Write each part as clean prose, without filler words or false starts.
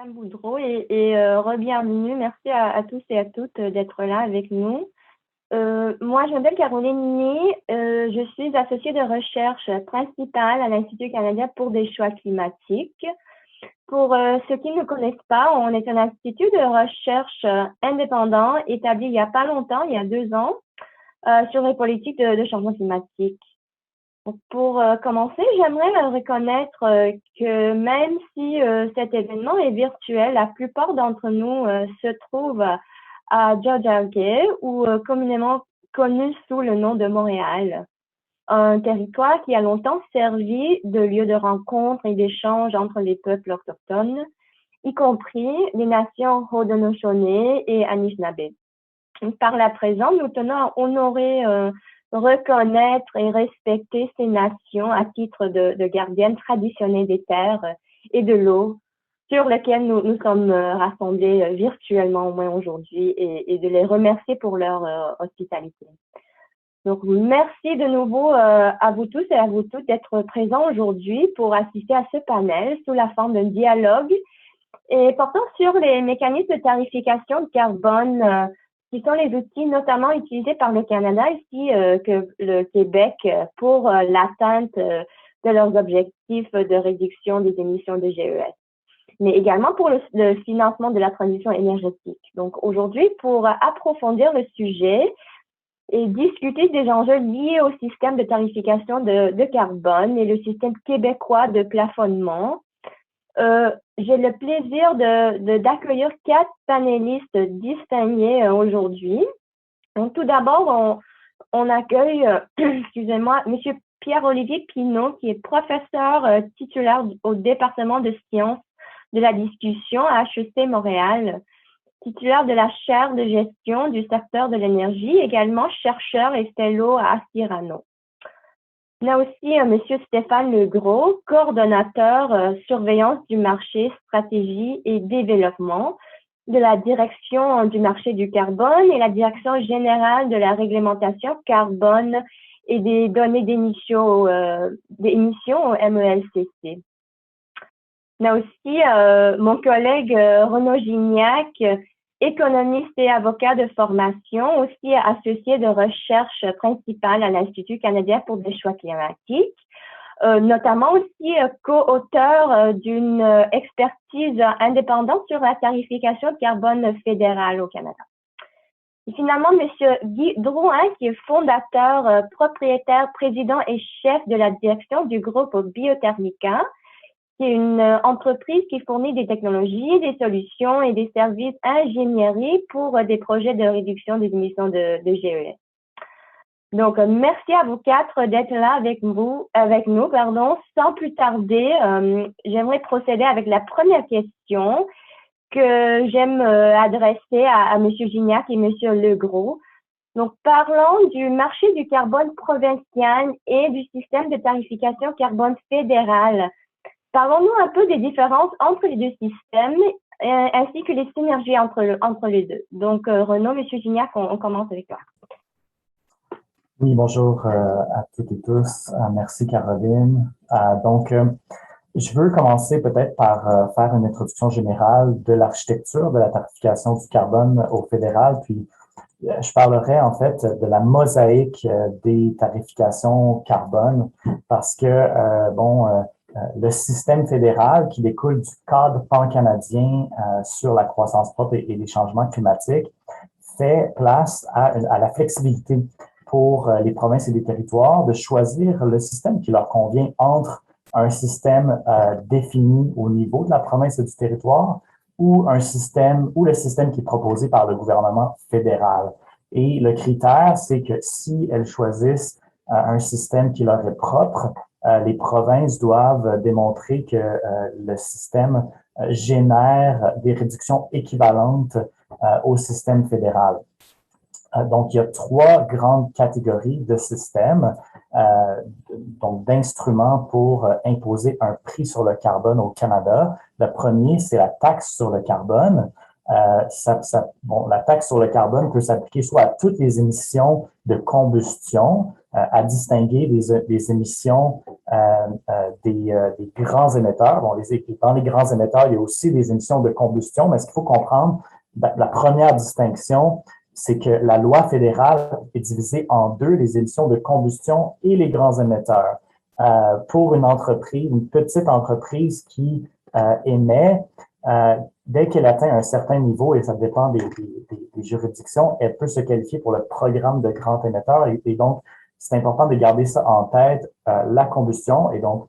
Madame Boudreau re-bienvenue. Merci à tous et à toutes d'être là avec nous. Moi, je m'appelle Caroline Ney. Je suis associée de recherche principale à l'Institut canadien pour des choix climatiques. Pour ceux qui ne connaissent pas, on est un institut de recherche indépendant établi il n'y a pas longtemps, il y a 2 ans, sur les politiques de changement climatique. Pour commencer, j'aimerais reconnaître que même si cet événement est virtuel, la plupart d'entre nous se trouvent à Tiohtià:ke, ou communément connu sous le nom de Montréal, un territoire qui a longtemps servi de lieu de rencontre et d'échange entre les peuples autochtones, y compris les nations Haudenosaunee et Anishinaabe. Par la présente, nous tenons à honorer, reconnaître et respecter ces nations à titre de gardiennes traditionnelles des terres et de l'eau sur lesquelles nous sommes rassemblés virtuellement au moins aujourd'hui, et de les remercier pour leur hospitalité. Donc, merci de nouveau à vous tous et à vous toutes d'être présents aujourd'hui pour assister à ce panel sous la forme d'un dialogue et portant sur les mécanismes de tarification de carbone qui sont les outils notamment utilisés par le Canada ainsi que le Québec pour l'atteinte de leurs objectifs de réduction des émissions de GES, mais également pour le financement de la transition énergétique. Donc aujourd'hui, pour approfondir le sujet et discuter des enjeux liés au système de tarification de carbone et le système québécois de plafonnement, j'ai le plaisir d'accueillir 4 panélistes distingués aujourd'hui. Donc, tout d'abord, on accueille, excusez-moi, Monsieur Pierre-Olivier Pinault, qui est professeur titulaire au département de sciences de la discussion à HEC Montréal, titulaire de la chaire de gestion du secteur de l'énergie, également chercheur et fellow à Cyrano. On a aussi Monsieur Stéphane Legros, coordonnateur surveillance du marché, stratégie et développement de la direction du marché du carbone et la direction générale de la réglementation carbone et des données d'émissions au MELCC. On a aussi mon collègue Renaud Gignac, économiste et avocat de formation, aussi associé de recherche principale à l'Institut canadien pour des choix climatiques, notamment aussi co-auteur d'une expertise indépendante sur la tarification de carbone fédérale au Canada. Et finalement, M. Guy Drouin, qui est fondateur, propriétaire, président et chef de la direction du groupe Biothermica, qui est une entreprise qui fournit des technologies, des solutions et des services ingénierie pour des projets de réduction des émissions de GES. Donc, merci à vous 4 d'être là avec nous. Sans plus tarder, j'aimerais procéder avec la première question que j'aime adresser à M. Gignac et M. Legros. Donc, parlons du marché du carbone provincial et du système de tarification carbone fédéral. Parlons-nous un peu des différences entre les deux systèmes ainsi que les synergies entre les deux. Donc, Renaud, M. Gignac, on commence avec toi. Oui, bonjour à toutes et tous. Merci, Caroline. Je veux commencer peut-être par faire une introduction générale de l'architecture de la tarification du carbone au fédéral, puis je parlerai en fait de la mosaïque des tarifications carbone parce que, le système fédéral qui découle du cadre pan-canadien sur la croissance propre et les changements climatiques fait place à la flexibilité pour les provinces et les territoires de choisir le système qui leur convient entre un système défini au niveau de la province et du territoire ou le système qui est proposé par le gouvernement fédéral. Et le critère, c'est que si elles choisissent un système qui leur est propre, les provinces doivent démontrer que le système génère des réductions équivalentes au système fédéral. Donc, il y a 3 grandes catégories de systèmes, donc d'instruments pour imposer un prix sur le carbone au Canada. Le premier, c'est la taxe sur le carbone. Bon, la taxe sur le carbone peut s'appliquer soit à toutes les émissions de combustion, à distinguer des émissions des grands émetteurs. Bon, dans les grands émetteurs, il y a aussi des émissions de combustion, mais ce qu'il faut comprendre, la première distinction, c'est que la loi fédérale est divisée en deux, les émissions de combustion et les grands émetteurs. Pour une entreprise, une petite entreprise qui émet, dès qu'elle atteint un certain niveau, et ça dépend des juridictions, elle peut se qualifier pour le programme de grand émetteur. Et donc, c'est important de garder ça en tête, la combustion. Et donc,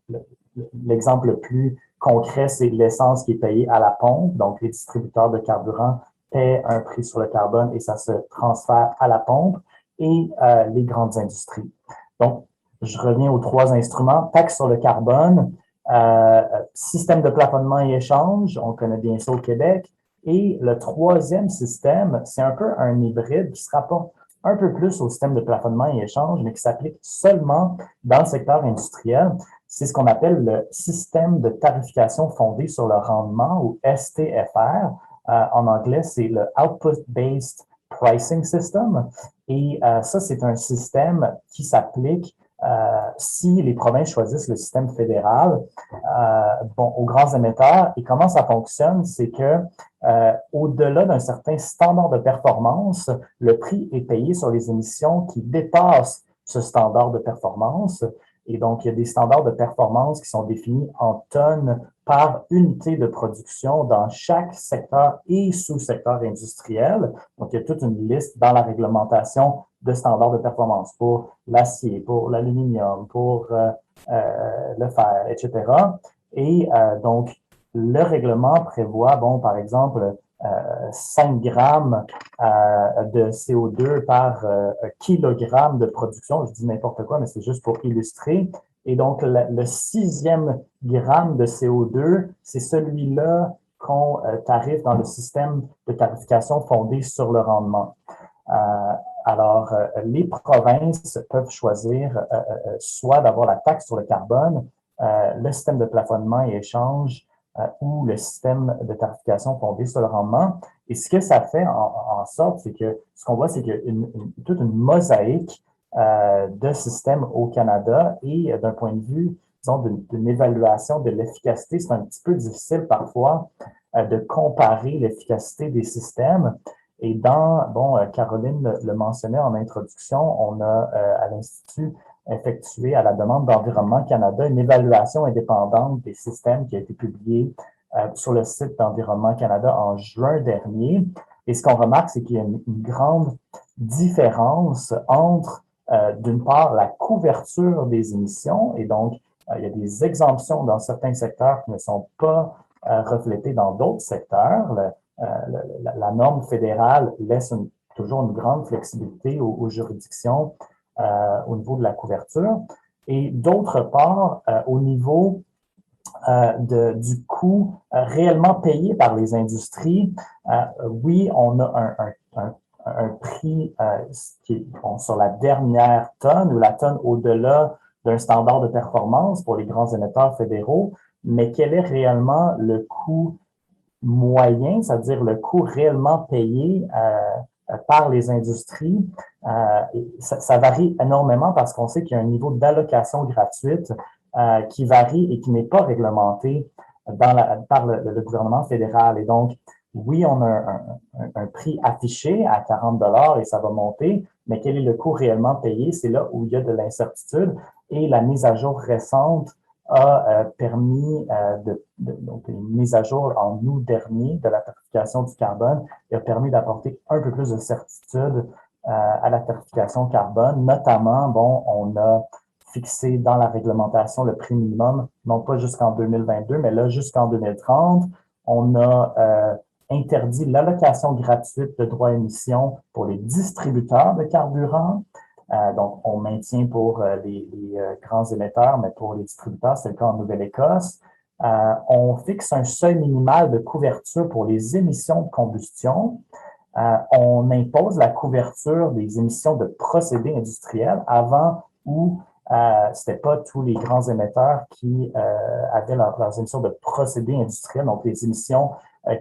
l'exemple le plus concret, c'est l'essence qui est payée à la pompe. Donc, les distributeurs de carburant paient un prix sur le carbone et ça se transfère à la pompe. Et les grandes industries. Donc, je reviens aux trois instruments. Taxe sur le carbone, système de plafonnement et échange, on connaît bien ça au Québec. Et le troisième système, c'est un peu un hybride qui se rapporte un peu plus au système de plafonnement et échange, mais qui s'applique seulement dans le secteur industriel. C'est ce qu'on appelle le système de tarification fondé sur le rendement, ou STFR. En anglais, c'est le Output-Based Pricing System. Et ça, c'est un système qui s'applique si les provinces choisissent le système fédéral, aux grands émetteurs. Et comment ça fonctionne, c'est que au-delà d'un certain standard de performance, le prix est payé sur les émissions qui dépassent ce standard de performance. Et donc, il y a des standards de performance qui sont définis en tonnes par unité de production dans chaque secteur et sous-secteur industriel. Donc, il y a toute une liste dans la réglementation de standards de performance pour l'acier, pour l'aluminium, pour le fer, etc. Et donc, le règlement prévoit, par exemple, 5 grammes de CO2 par kilogramme de production. Je dis n'importe quoi, mais c'est juste pour illustrer. Et donc, le 6e gramme de CO2, c'est celui-là qu'on tarife dans le système de tarification fondé sur le rendement. Alors, les provinces peuvent choisir soit d'avoir la taxe sur le carbone, le système de plafonnement et échange, ou le système de tarification fondé sur le rendement. Et ce que ça fait en sorte, c'est que ce qu'on voit, c'est qu'il y a toute une mosaïque de systèmes au Canada et d'un point de vue, disons, d'une évaluation de l'efficacité, c'est un petit peu difficile parfois de comparer l'efficacité des systèmes. Et Caroline le mentionnait en introduction, on a à l'Institut effectué à la demande d'Environnement Canada une évaluation indépendante des systèmes qui a été publiée sur le site d'Environnement Canada en juin dernier. Et ce qu'on remarque, c'est qu'il y a une grande différence entre, d'une part, la couverture des émissions, et donc il y a des exemptions dans certains secteurs qui ne sont pas reflétées dans d'autres secteurs. La norme fédérale laisse toujours une grande flexibilité aux juridictions au niveau de la couverture. Et d'autre part, au niveau du coût réellement payé par les industries, oui, on a un prix qui est sur la dernière tonne ou la tonne au-delà d'un standard de performance pour les grands émetteurs fédéraux, mais quel est réellement le coût moyen, c'est-à-dire le coût réellement payé par les industries, ça varie énormément parce qu'on sait qu'il y a un niveau d'allocation gratuite qui varie et qui n'est pas réglementé par le gouvernement fédéral. Et donc, oui, on a un prix affiché à 40 et ça va monter, mais quel est le coût réellement payé? C'est là où il y a de l'incertitude et la mise à jour récente a permis donc une mise à jour en août dernier de la tarification du carbone et a permis d'apporter un peu plus de certitude à la tarification carbone. Notamment, on a fixé dans la réglementation le prix minimum, non pas jusqu'en 2022, mais là jusqu'en 2030. On a interdit l'allocation gratuite de droits à émission pour les distributeurs de carburant. Donc, on maintient pour les grands émetteurs, mais pour les distributeurs, c'est le cas en Nouvelle-Écosse. On fixe un seuil minimal de couverture pour les émissions de combustion. On impose la couverture des émissions de procédés industriels avant où c'était pas tous les grands émetteurs qui avaient leurs émissions de procédés industriels, donc les émissions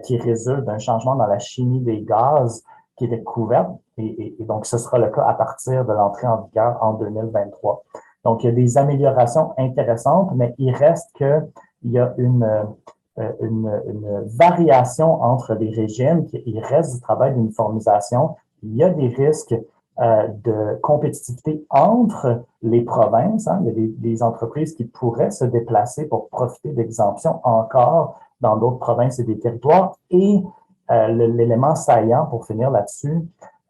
qui résulte d'un changement dans la chimie des gaz qui était couverte. Et donc, ce sera le cas à partir de l'entrée en vigueur en 2023. Donc, il y a des améliorations intéressantes, mais il reste qu'il y a une variation entre les régimes. Il reste du travail d'uniformisation. Il y a des risques de compétitivité entre les provinces. Hein. Il y a des entreprises qui pourraient se déplacer pour profiter d'exemptions encore dans d'autres provinces et des territoires. Et l'élément saillant, pour finir là-dessus,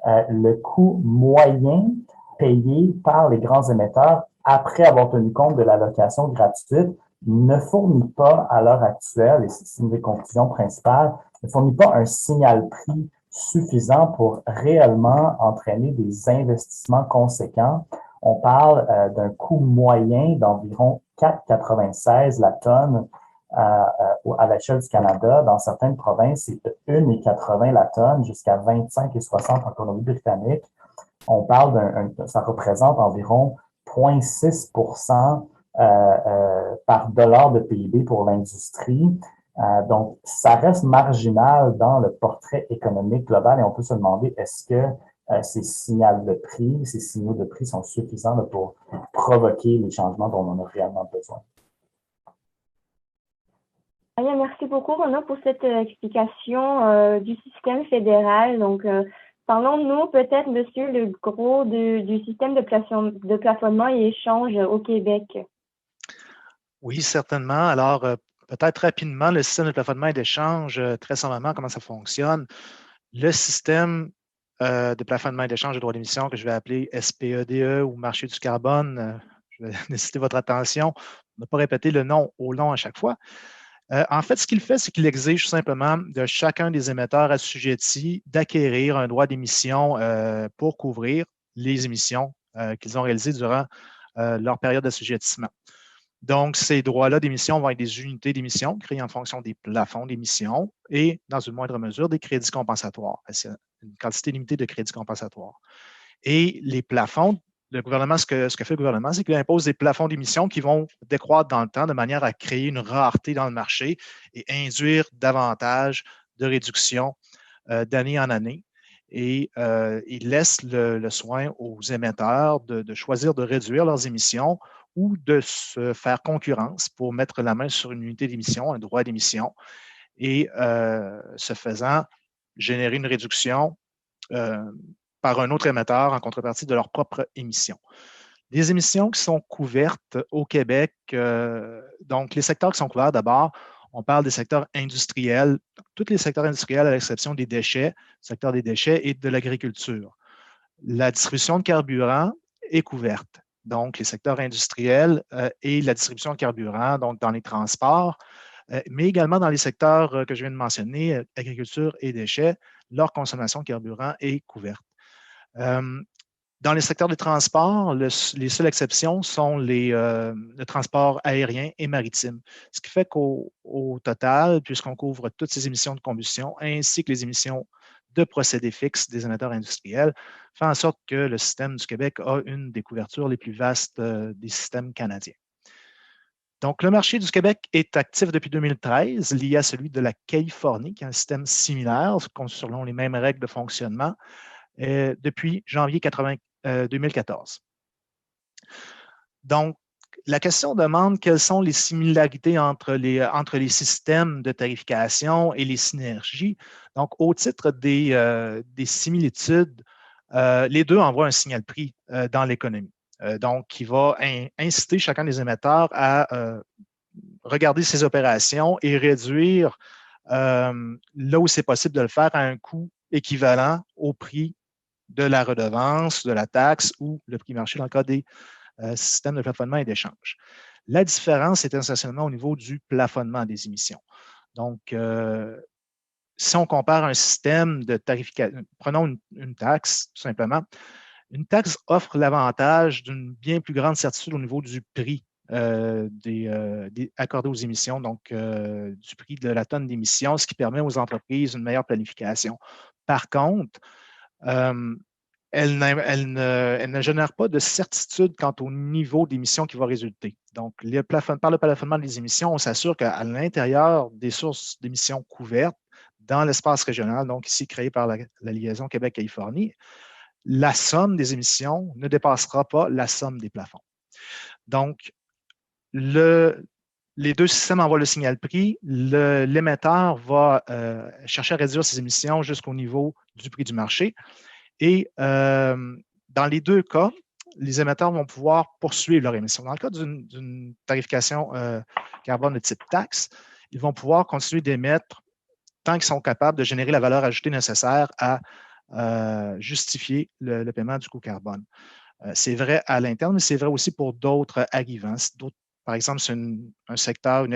le coût moyen payé par les grands émetteurs après avoir tenu compte de l'allocation gratuite ne fournit pas à l'heure actuelle, et c'est une des conclusions principales, ne fournit pas un signal prix suffisant pour réellement entraîner des investissements conséquents. On parle d'un coût moyen d'environ 4,96 la tonne à l'échelle du Canada. Dans certaines provinces, c'est de 1,80 la tonne jusqu'à 25,60 en Colombie-Britannique. On parle ça représente environ 0,6 par dollar de PIB pour l'industrie. Donc, ça reste marginal dans le portrait économique global et on peut se demander est-ce que ces signaux de prix sont suffisants là, pour provoquer les changements dont on a réellement besoin. Merci beaucoup, Renaud, pour cette explication du système fédéral. Donc, parlons-nous peut-être, monsieur, le gros du système de plafonnement et échange au Québec. Oui, certainement. Alors, peut-être rapidement, le système de plafonnement et d'échange, très simplement, comment ça fonctionne. Le système de plafonnement et d'échange de droits d'émission que je vais appeler SPEDE ou marché du carbone, je vais nécessiter votre attention, ne pas répéter le nom au long à chaque fois. En fait, ce qu'il fait, c'est qu'il exige tout simplement de chacun des émetteurs assujettis d'acquérir un droit d'émission pour couvrir les émissions qu'ils ont réalisées durant leur période d'assujettissement. Donc, ces droits-là d'émission vont être des unités d'émission créées en fonction des plafonds d'émission et, dans une moindre mesure, des crédits compensatoires. C'est une quantité limitée de crédits compensatoires. Et les plafonds, le gouvernement, ce que fait le gouvernement, c'est qu'il impose des plafonds d'émission qui vont décroître dans le temps de manière à créer une rareté dans le marché et induire davantage de réductions d'année en année. Et il laisse le soin aux émetteurs de choisir de réduire leurs émissions ou de se faire concurrence pour mettre la main sur une unité d'émission, un droit d'émission, et ce faisant, générer une réduction par un autre émetteur en contrepartie de leur propre émission. Les émissions qui sont couvertes au Québec, donc les secteurs qui sont couverts d'abord, on parle des secteurs industriels, tous les secteurs industriels à l'exception des déchets, le secteur des déchets et de l'agriculture. La distribution de carburant est couverte. Donc, les secteurs industriels et la distribution de carburant, donc dans les transports, mais également dans les secteurs que je viens de mentionner, agriculture et déchets, leur consommation de carburant est couverte. Dans les secteurs de transport, les seules exceptions sont le transport aérien et maritime. Ce qui fait qu'au total, puisqu'on couvre toutes ces émissions de combustion ainsi que les émissions de procédés fixes des émetteurs industriels, fait en sorte que le système du Québec a une des couvertures les plus vastes des systèmes canadiens. Donc, le marché du Québec est actif depuis 2013, lié à celui de la Californie, qui a un système similaire, selon les mêmes règles de fonctionnement, depuis janvier 2014. Donc, la question demande quelles sont les similarités entre les systèmes de tarification et les synergies. Donc, au titre des similitudes, les deux envoient un signal prix dans l'économie. Donc, qui va inciter chacun des émetteurs à regarder ses opérations et réduire là où c'est possible de le faire à un coût équivalent au prix de la redevance, de la taxe ou le prix marché dans le cas des systèmes de plafonnement et d'échange. La différence est essentiellement au niveau du plafonnement des émissions. Donc, si on compare un système de tarification, prenons une taxe, tout simplement, une taxe offre l'avantage d'une bien plus grande certitude au niveau du prix accordé aux émissions, donc du prix de la tonne d'émissions, ce qui permet aux entreprises une meilleure planification. Par contre, elle ne génère pas de certitude quant au niveau d'émissions qui va résulter. Donc, par le plafonnement des émissions, on s'assure qu'à l'intérieur des sources d'émissions couvertes, dans l'espace régional, donc ici créé par la liaison Québec-Californie, la somme des émissions ne dépassera pas la somme des plafonds. Donc, les deux systèmes envoient le signal prix. L'émetteur va chercher à réduire ses émissions jusqu'au niveau du prix du marché. Et dans les deux cas, les émetteurs vont pouvoir poursuivre leurs émissions. Dans le cas d'une tarification carbone de type taxe, ils vont pouvoir continuer d'émettre tant qu'ils sont capables de générer la valeur ajoutée nécessaire à justifier le paiement du coût carbone. C'est vrai à l'interne, mais c'est vrai aussi pour d'autres arrivants. Par exemple, c'est un secteur,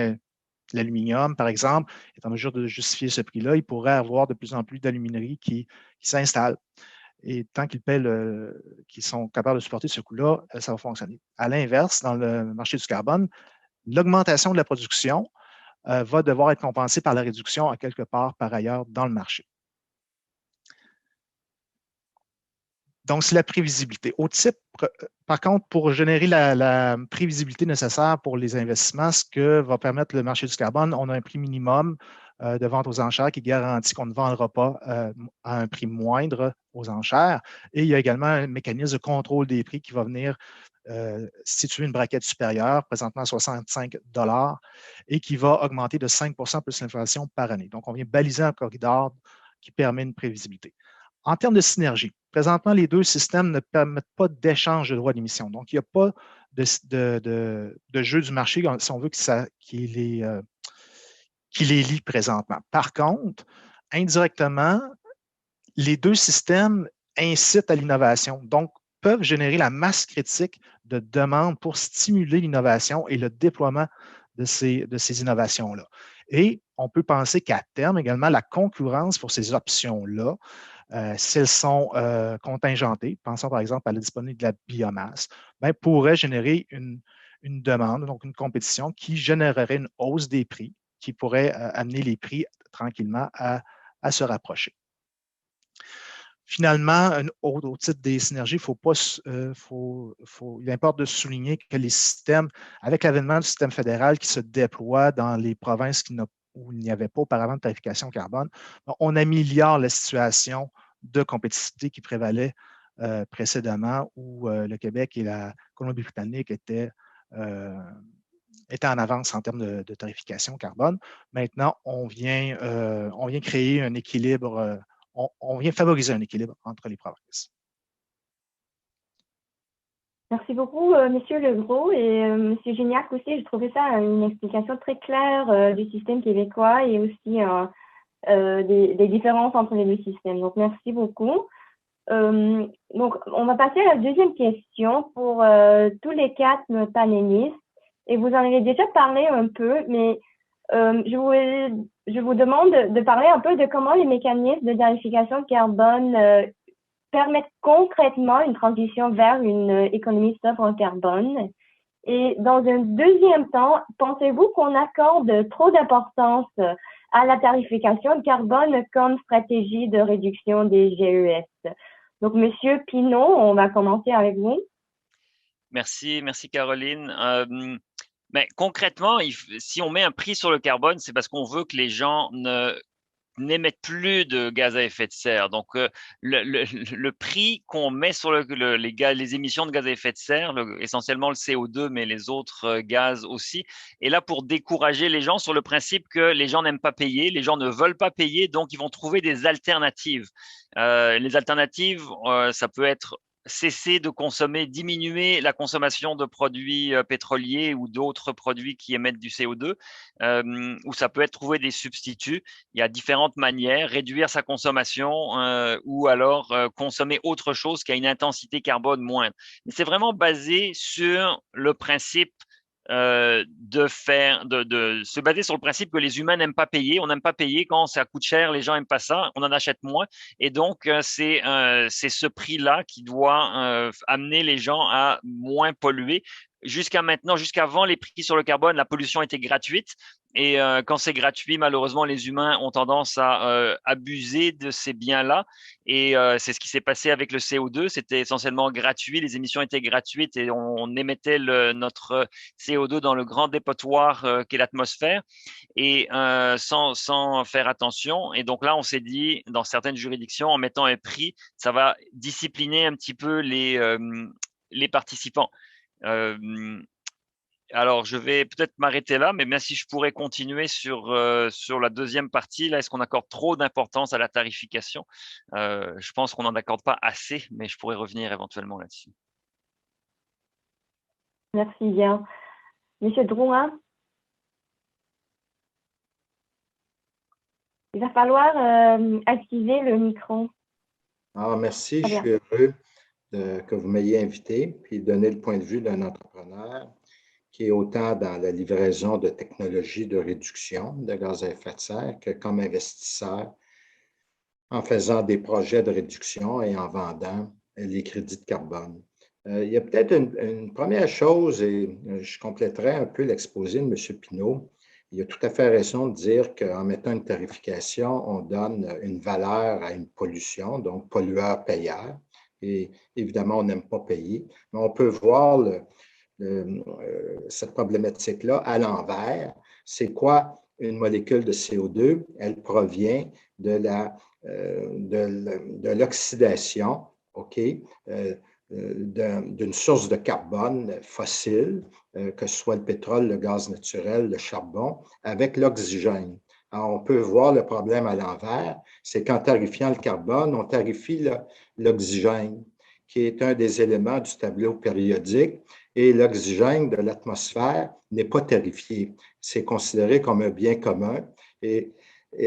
l'aluminium, par exemple, est en mesure de justifier ce prix-là, il pourrait avoir de plus en plus d'alumineries qui s'installent. Et tant qu'ils sont capables de supporter ce coût-là, ça va fonctionner. À l'inverse, dans le marché du carbone, l'augmentation de la production va devoir être compensée par la réduction à quelque part par ailleurs dans le marché. Donc, c'est la prévisibilité. Par contre, pour générer la prévisibilité nécessaire pour les investissements, ce que va permettre le marché du carbone, on a un prix minimum de vente aux enchères qui garantit qu'on ne vendra pas à un prix moindre aux enchères. Et il y a également un mécanisme de contrôle des prix qui va venir situer une braquette supérieure, présentement à 65 $ et qui va augmenter de 5 plus l'inflation par année. Donc, on vient baliser un corridor qui permet une prévisibilité. En termes de synergie, présentement, les deux systèmes ne permettent pas d'échange de droits d'émission. Donc, il n'y a pas de jeu du marché, si on veut, qui les lie présentement. Par contre, indirectement, les deux systèmes incitent à l'innovation, donc peuvent générer la masse critique de demandes pour stimuler l'innovation et le déploiement de ces innovations-là. Et on peut penser qu'à terme également, la concurrence pour ces options-là, si elles sont contingentées, pensons par exemple à la disponibilité de la biomasse, pourrait générer une demande, donc une compétition qui générerait une hausse des prix, qui pourrait amener les prix tranquillement à se rapprocher. Finalement, au titre des synergies, il importe de souligner que les systèmes, avec l'avènement du système fédéral qui se déploie dans les provinces où il n'y avait pas auparavant de tarification carbone, on améliore la situation de compétitivité qui prévalait précédemment, où le Québec et la Colombie-Britannique étaient en avance en termes de tarification carbone. Maintenant, on vient créer un équilibre, on vient favoriser un équilibre entre les provinces. Merci beaucoup, Monsieur Legros et Monsieur Gignac aussi. Je trouvais ça une explication très claire du système québécois et aussi des différences entre les deux systèmes. Donc, merci beaucoup. Donc, on va passer à la deuxième question pour tous les quatre panélistes. Et vous en avez déjà parlé un peu, mais je vous demande de parler un peu de comment les mécanismes de tarification de carbone permettent concrètement une transition vers une économie sobre en carbone. Et dans un deuxième temps, pensez-vous qu'on accorde trop d'importance à la tarification de carbone comme stratégie de réduction des GES? Donc, Monsieur Pinault, on va commencer avec vous. Merci Caroline. Mais concrètement, si on met un prix sur le carbone, c'est parce qu'on veut que les gens n'émettent plus de gaz à effet de serre. Donc, le prix qu'on met sur les émissions de gaz à effet de serre, essentiellement le CO2, mais les autres gaz aussi, est là pour décourager les gens sur le principe que les gens n'aiment pas payer, les gens ne veulent pas payer, donc ils vont trouver des alternatives. Les alternatives, ça peut être cesser de consommer, diminuer la consommation de produits pétroliers ou d'autres produits qui émettent du CO2, ou ça peut être trouver des substituts. Il y a différentes manières, réduire sa consommation ou alors consommer autre chose qui a une intensité carbone moindre. Mais c'est vraiment basé sur le principe de se baser sur le principe que les humains n'aiment pas payer. On n'aime pas payer quand ça coûte cher, les gens n'aiment pas ça, on en achète moins. Et donc, c'est ce prix-là qui doit amener les gens à moins polluer. jusqu'à maintenant, jusqu'avant les prix sur le carbone, la pollution était gratuite. Et quand c'est gratuit, malheureusement, les humains ont tendance à abuser de ces biens-là. Et c'est ce qui s'est passé avec le CO2. C'était essentiellement gratuit, les émissions étaient gratuites et on émettait notre CO2 dans le grand dépotoir qu'est l'atmosphère et sans faire attention. Et donc là, on s'est dit, dans certaines juridictions, en mettant un prix, ça va discipliner un petit peu les participants. Alors, je vais peut-être m'arrêter là, mais même si je pourrais continuer sur la deuxième partie, là, est-ce qu'on accorde trop d'importance à la tarification? Je pense qu'on n'en accorde pas assez, mais je pourrais revenir éventuellement là-dessus. Merci bien. Monsieur Drouin, il va falloir activer le micro. Ah, merci, Très je bien. suis heureux que vous m'ayez invité, puis donner le point de vue d'un entrepreneur qui est autant dans la livraison de technologies de réduction de gaz à effet de serre que comme investisseur en faisant des projets de réduction et en vendant les crédits de carbone. Il y a peut-être une première chose, et je compléterai un peu l'exposé de M. Pinault. Il a tout à fait raison de dire qu'en mettant une tarification, on donne une valeur à une pollution, donc pollueur-payeur. Et évidemment, on n'aime pas payer, mais on peut voir cette problématique-là à l'envers. C'est quoi une molécule de CO2? Elle provient de l'oxydation, OK, d'une source de carbone fossile, que ce soit le pétrole, le gaz naturel, le charbon, avec l'oxygène. Alors, on peut voir le problème à l'envers, c'est qu'en tarifiant le carbone, on tarifie l'oxygène, qui est un des éléments du tableau périodique, et l'oxygène de l'atmosphère n'est pas tarifié. C'est considéré comme un bien commun, et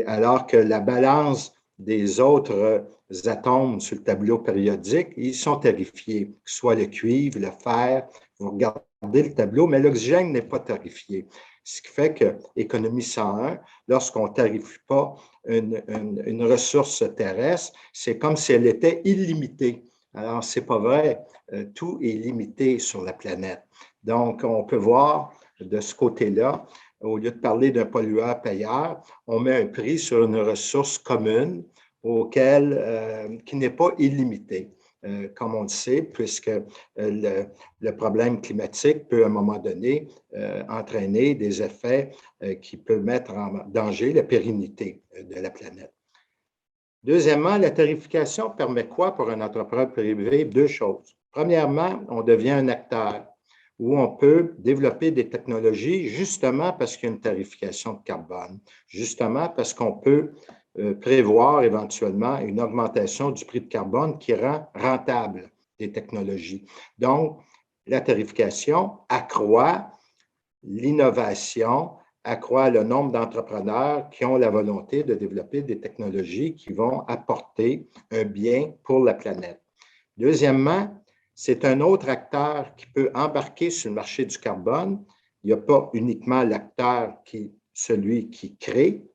alors que la balance des autres atomes sur le tableau périodique, ils sont tarifiés, que ce soit le cuivre, le fer, vous regardez le tableau, mais l'oxygène n'est pas tarifié. Ce qui fait que Économie 101, lorsqu'on ne tarifie pas une ressource terrestre, c'est comme si elle était illimitée. Alors, ce n'est pas vrai, tout est limité sur la planète. Donc, on peut voir de ce côté-là, au lieu de parler d'un pollueur-payeur, on met un prix sur une ressource commune qui n'est pas illimité, comme on le sait, puisque le problème climatique peut à un moment donné entraîner des effets qui peuvent mettre en danger la pérennité de la planète. Deuxièmement, la tarification permet quoi pour un entrepreneur privé? Deux choses. Premièrement, on devient un acteur où on peut développer des technologies justement parce qu'il y a une tarification de carbone, justement parce qu'on peut prévoir éventuellement une augmentation du prix de carbone qui rend rentable des technologies. Donc, la tarification accroît l'innovation, accroît le nombre d'entrepreneurs qui ont la volonté de développer des technologies qui vont apporter un bien pour la planète. Deuxièmement, c'est un autre acteur qui peut embarquer sur le marché du carbone. Il n'y a pas uniquement l'acteur celui qui crée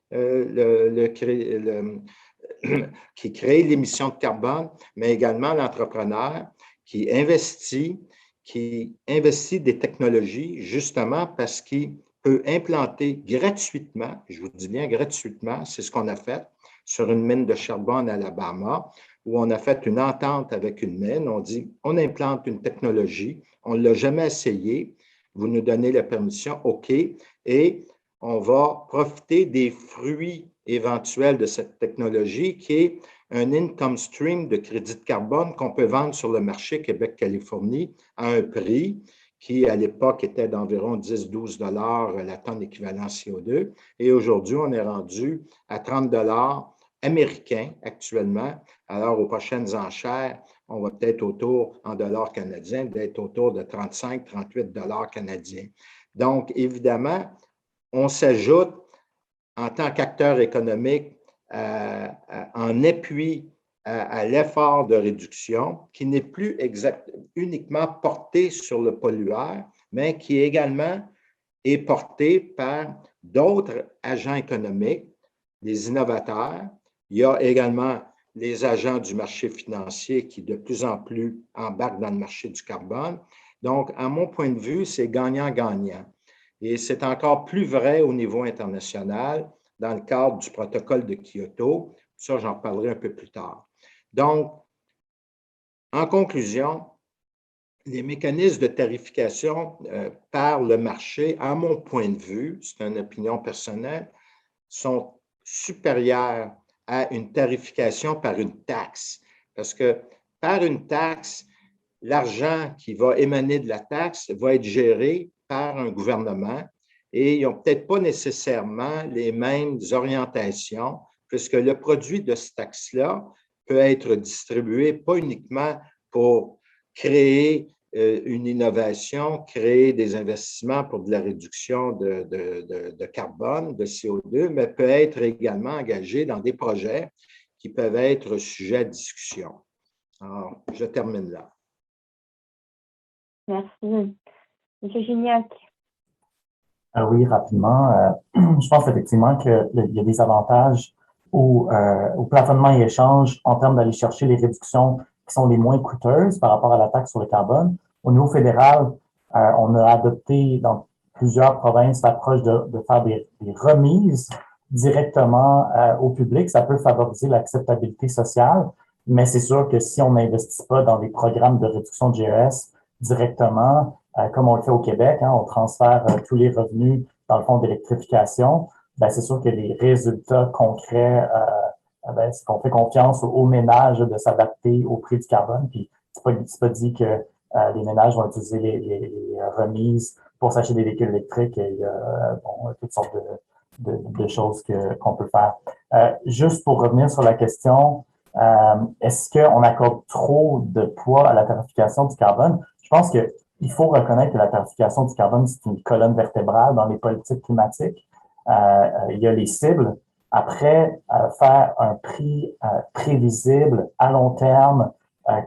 qui crée l'émission de carbone, mais également l'entrepreneur qui investit des technologies justement parce qu'il peut implanter gratuitement, je vous dis bien gratuitement, c'est ce qu'on a fait sur une mine de charbon en Alabama, où on a fait une entente avec une mine. On dit, on implante une technologie, on ne l'a jamais essayé, vous nous donnez la permission, OK, et on va profiter des fruits éventuels de cette technologie qui est un income stream de crédit de carbone qu'on peut vendre sur le marché Québec-Californie à un prix qui, à l'époque, était d'environ 10-12 $ la tonne équivalent CO2. Et aujourd'hui, on est rendu à 30 $ américains actuellement. Alors, aux prochaines enchères, on va peut-être autour, en dollars canadiens, d'être autour de 35-38 $ canadiens. Donc, évidemment, on s'ajoute en tant qu'acteur économique en appui à l'effort de réduction qui n'est plus uniquement porté sur le pollueur, mais qui également est porté par d'autres agents économiques, les innovateurs. Il y a également les agents du marché financier qui de plus en plus embarquent dans le marché du carbone, Donc, à mon point de vue, c'est gagnant-gagnant. Et c'est encore plus vrai au niveau international dans le cadre du protocole de Kyoto. Ça, j'en parlerai un peu plus tard. Donc, en conclusion, les mécanismes de tarification par le marché, à mon point de vue, c'est une opinion personnelle, sont supérieurs à une tarification par une taxe. Parce que par une taxe, l'argent qui va émaner de la taxe va être géré par un gouvernement et ils n'ont peut-être pas nécessairement les mêmes orientations, puisque le produit de cette taxe-là peut être distribué pas uniquement pour créer une innovation, créer des investissements pour de la réduction de carbone, de CO2, mais peut être également engagé dans des projets qui peuvent être sujets à discussion. Alors, je termine là. Merci. Monsieur Gignac. Oui, rapidement. Je pense effectivement qu'il y a des avantages au plafonnement et échange en termes d'aller chercher les réductions qui sont les moins coûteuses par rapport à la taxe sur le carbone. Au niveau fédéral, on a adopté dans plusieurs provinces l'approche de faire des remises directement au public. Ça peut favoriser l'acceptabilité sociale, mais c'est sûr que si on n'investit pas dans des programmes de réduction de GES directement, comme on le fait au Québec, hein, on transfère tous les revenus dans le fonds d'électrification, ben, c'est sûr que les résultats concrets, ben, c'est qu'on fait confiance aux ménages de s'adapter au prix du carbone. Puis c'est pas dit que les ménages vont utiliser les remises pour s'acheter des véhicules électriques. Il y a toutes sortes de choses qu'on peut faire. Juste pour revenir sur la question, est-ce qu'on accorde trop de poids à la tarification du carbone? Je pense que il faut reconnaître que la tarification du carbone, c'est une colonne vertébrale dans les politiques climatiques. Il y a les cibles. Après, faire un prix prévisible à long terme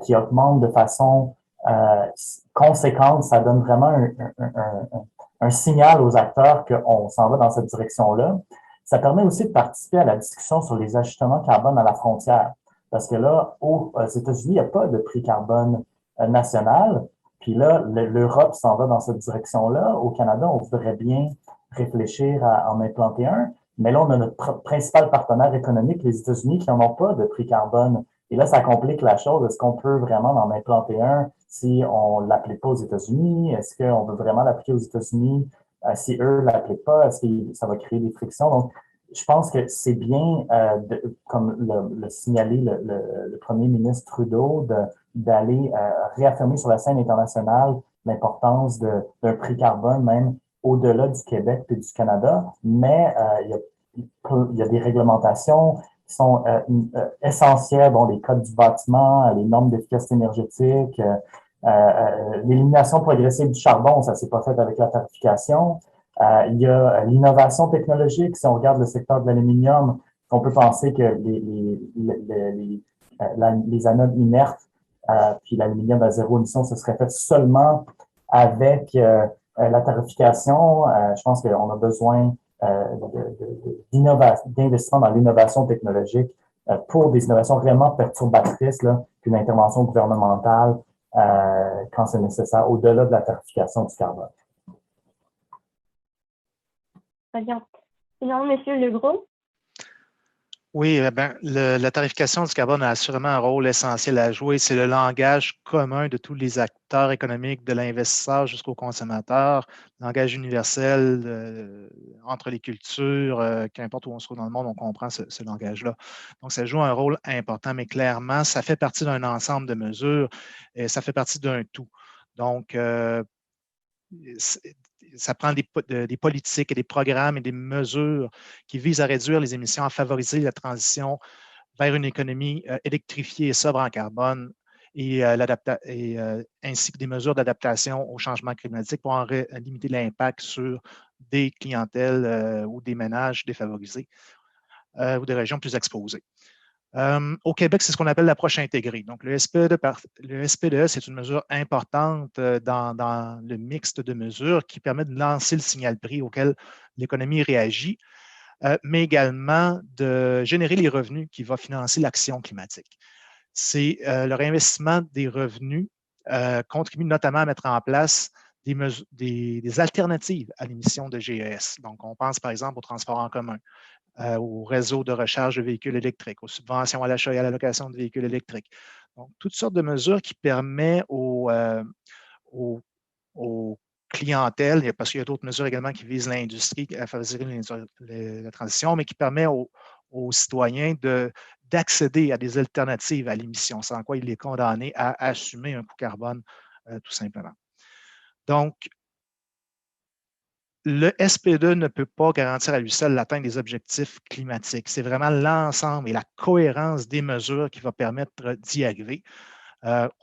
qui augmente de façon conséquente, ça donne vraiment un signal aux acteurs qu'on s'en va dans cette direction-là. Ça permet aussi de participer à la discussion sur les ajustements carbone à la frontière. Parce que là, aux États-Unis, il n'y a pas de prix carbone national. Puis là, l'Europe s'en va dans cette direction-là. Au Canada, on voudrait bien réfléchir à en implanter un. Mais là, on a notre principal partenaire économique, les États-Unis, qui n'en ont pas de prix carbone. Et là, ça complique la chose. Est-ce qu'on peut vraiment en implanter un si on ne l'applique pas aux États-Unis? Est-ce qu'on veut vraiment l'appliquer aux États-Unis si eux ne l'appliquent pas? Est-ce que ça va créer des frictions? Donc, je pense que c'est bien, comme le signalé le premier ministre Trudeau, d'aller réaffirmer sur la scène internationale l'importance d'un prix carbone, même au-delà du Québec et du Canada. Mais il y a des réglementations qui sont essentielles, bon, les codes du bâtiment, les normes d'efficacité énergétique, l'élimination progressive du charbon, ça s'est pas fait avec la tarification. Il y a l'innovation technologique. Si on regarde le secteur de l'aluminium, on peut penser que les anodes inertes puis l'aluminium à zéro émission, ce serait fait seulement avec la tarification. Je pense qu'on a besoin d'investissement dans l'innovation technologique pour des innovations vraiment perturbatrices, là, puis une intervention gouvernementale quand c'est nécessaire, au-delà de la tarification du carbone. Très bien. Sinon, Monsieur Legros? Oui, la tarification du carbone a assurément un rôle essentiel à jouer. C'est le langage commun de tous les acteurs économiques, de l'investisseur jusqu'au consommateur, langage universel entre les cultures, qu'importe où on se trouve dans le monde, on comprend ce langage-là. Donc, ça joue un rôle important, mais clairement, ça fait partie d'un ensemble de mesures et ça fait partie d'un tout. Donc, ça prend des politiques et des programmes et des mesures qui visent à réduire les émissions, à favoriser la transition vers une économie électrifiée et sobre en carbone et ainsi que des mesures d'adaptation au changement climatique pour en limiter l'impact sur des clientèles ou des ménages défavorisés ou des régions plus exposées. Au Québec, c'est ce qu'on appelle l'approche intégrée. Donc, le SPDE, c'est une mesure importante dans le mixte de mesures qui permet de lancer le signal prix auquel l'économie réagit, mais également de générer les revenus qui vont financer l'action climatique. C'est le réinvestissement des revenus contribue notamment à mettre en place des alternatives à l'émission de GES. Donc, on pense par exemple au transport en commun, au réseau de recharge de véhicules électriques, aux subventions à l'achat et à la location de véhicules électriques. Donc, toutes sortes de mesures qui permettent aux clientèles, parce qu'il y a d'autres mesures également qui visent l'industrie, à favoriser la transition, mais qui permettent aux citoyens d'accéder à des alternatives à l'émission, sans quoi il est condamné à assumer un coût carbone, tout simplement. Donc, le SP2 ne peut pas garantir à lui seul l'atteinte des objectifs climatiques. C'est vraiment l'ensemble et la cohérence des mesures qui va permettre d'y arriver.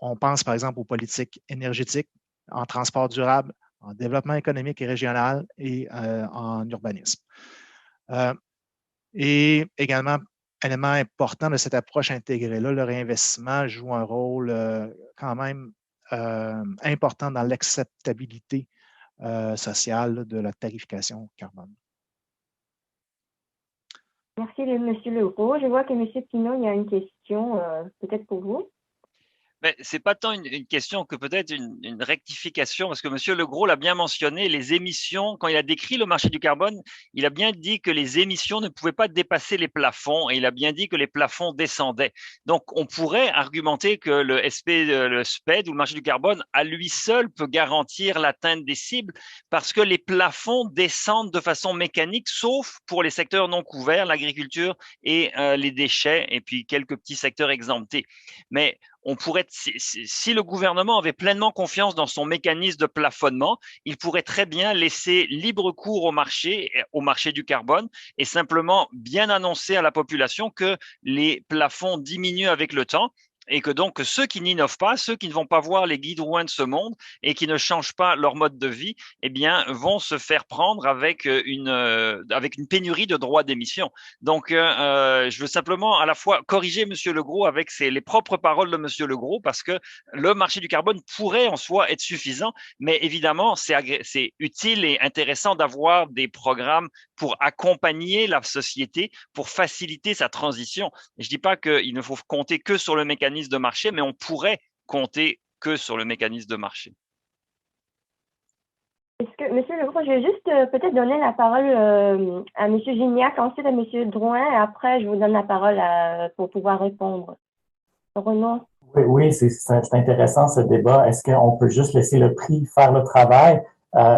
On pense par exemple aux politiques énergétiques, en transport durable, en développement économique et régional et en urbanisme. Et également, élément important de cette approche intégrée-là, le réinvestissement joue un rôle quand même important dans l'acceptabilité sociale de la tarification carbone. Merci, M. Legros. Je vois que M. Pinault, il y a une question peut-être pour vous. Ce n'est pas tant une question que peut-être une rectification, parce que M. Legros l'a bien mentionné, les émissions, quand il a décrit le marché du carbone, il a bien dit que les émissions ne pouvaient pas dépasser les plafonds et il a bien dit que les plafonds descendaient. Donc, on pourrait argumenter que le SPED ou le marché du carbone, à lui seul, peut garantir l'atteinte des cibles parce que les plafonds descendent de façon mécanique, sauf pour les secteurs non couverts, l'agriculture et les déchets, et puis quelques petits secteurs exemptés. Mais on pourrait, si le gouvernement avait pleinement confiance dans son mécanisme de plafonnement, il pourrait très bien laisser libre cours au marché du carbone et simplement bien annoncer à la population que les plafonds diminuent avec le temps et que donc ceux qui n'innovent pas, ceux qui ne vont pas voir les Guy-Drouin de ce monde et qui ne changent pas leur mode de vie, eh bien, vont se faire prendre avec une pénurie de droits d'émission. Donc, je veux simplement à la fois corriger M. Legros avec les propres paroles de M. Legros parce que le marché du carbone pourrait en soi être suffisant, mais évidemment, c'est utile et intéressant d'avoir des programmes pour accompagner la société, pour faciliter sa transition. Je ne dis pas qu'il ne faut compter que sur le mécanisme de marché, mais on pourrait compter que sur le mécanisme de marché. Est-ce que, M. Legros, je vais juste peut-être donner la parole à M. Gignac, ensuite à M. Drouin, et après, je vous donne la parole pour pouvoir répondre. Renaud? Oui, c'est intéressant ce débat. Est-ce qu'on peut juste laisser le prix faire le travail?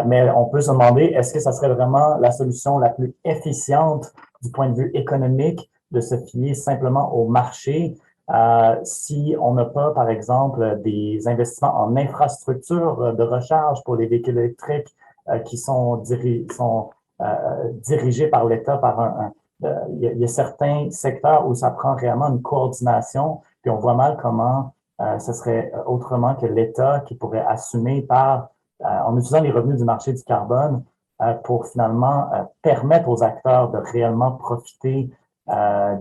Mais on peut se demander, est-ce que ça serait vraiment la solution la plus efficiente du point de vue économique de se fier simplement au marché si on n'a pas, par exemple, des investissements en infrastructure de recharge pour les véhicules électriques qui sont dirigés par l'État par il y a certains secteurs où ça prend réellement une coordination, puis on voit mal comment ce serait autrement que l'État qui pourrait assumer en utilisant les revenus du marché du carbone pour finalement permettre aux acteurs de réellement profiter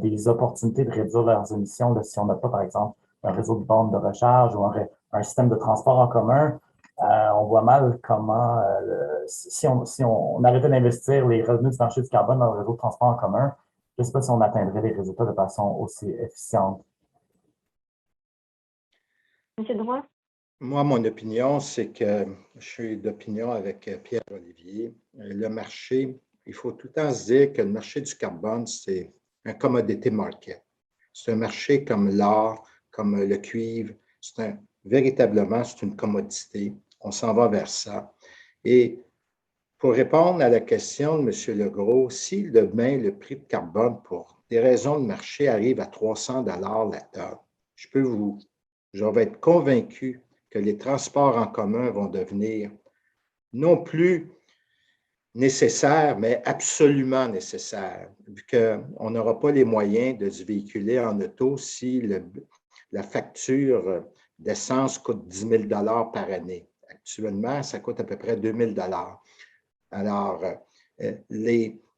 des opportunités de réduire leurs émissions là, si on n'a pas, par exemple, un réseau de bornes de recharge ou un système de transport en commun. On voit mal comment, si on arrêtait d'investir les revenus du marché du carbone dans le réseau de transport en commun, je ne sais pas si on atteindrait les résultats de façon aussi efficiente. M. Drouin? Moi, mon opinion, c'est que je suis d'opinion avec Pierre-Olivier. Le marché, il faut tout le temps se dire que le marché du carbone, c'est un commodity market. C'est un marché comme l'or, comme le cuivre. Véritablement, c'est une commodité. On s'en va vers ça. Et pour répondre à la question de M. Legros, si demain le prix de carbone, pour des raisons de marché, arrive à 300 $ la tonne, je vais être convaincu que les transports en commun vont devenir non plus nécessaires, mais absolument nécessaires, vu qu'on n'aura pas les moyens de se véhiculer en auto si la facture d'essence coûte 10 000 $ par année. Actuellement, ça coûte à peu près 2 000 $. Alors,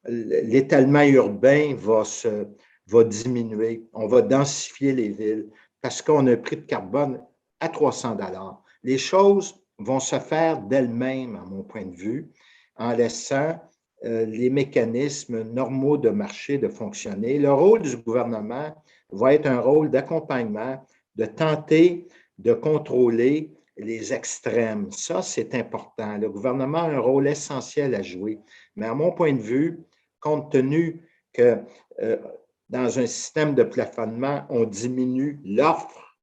l'étalement urbain va diminuer. On va densifier les villes parce qu'on a un prix de carbone à 300 $. Les choses vont se faire d'elles-mêmes, à mon point de vue, en laissant les mécanismes normaux de marché de fonctionner. Le rôle du gouvernement va être un rôle d'accompagnement, de tenter de contrôler les extrêmes. Ça, c'est important. Le gouvernement a un rôle essentiel à jouer. Mais à mon point de vue, compte tenu que dans un système de plafonnement, on diminue l'offre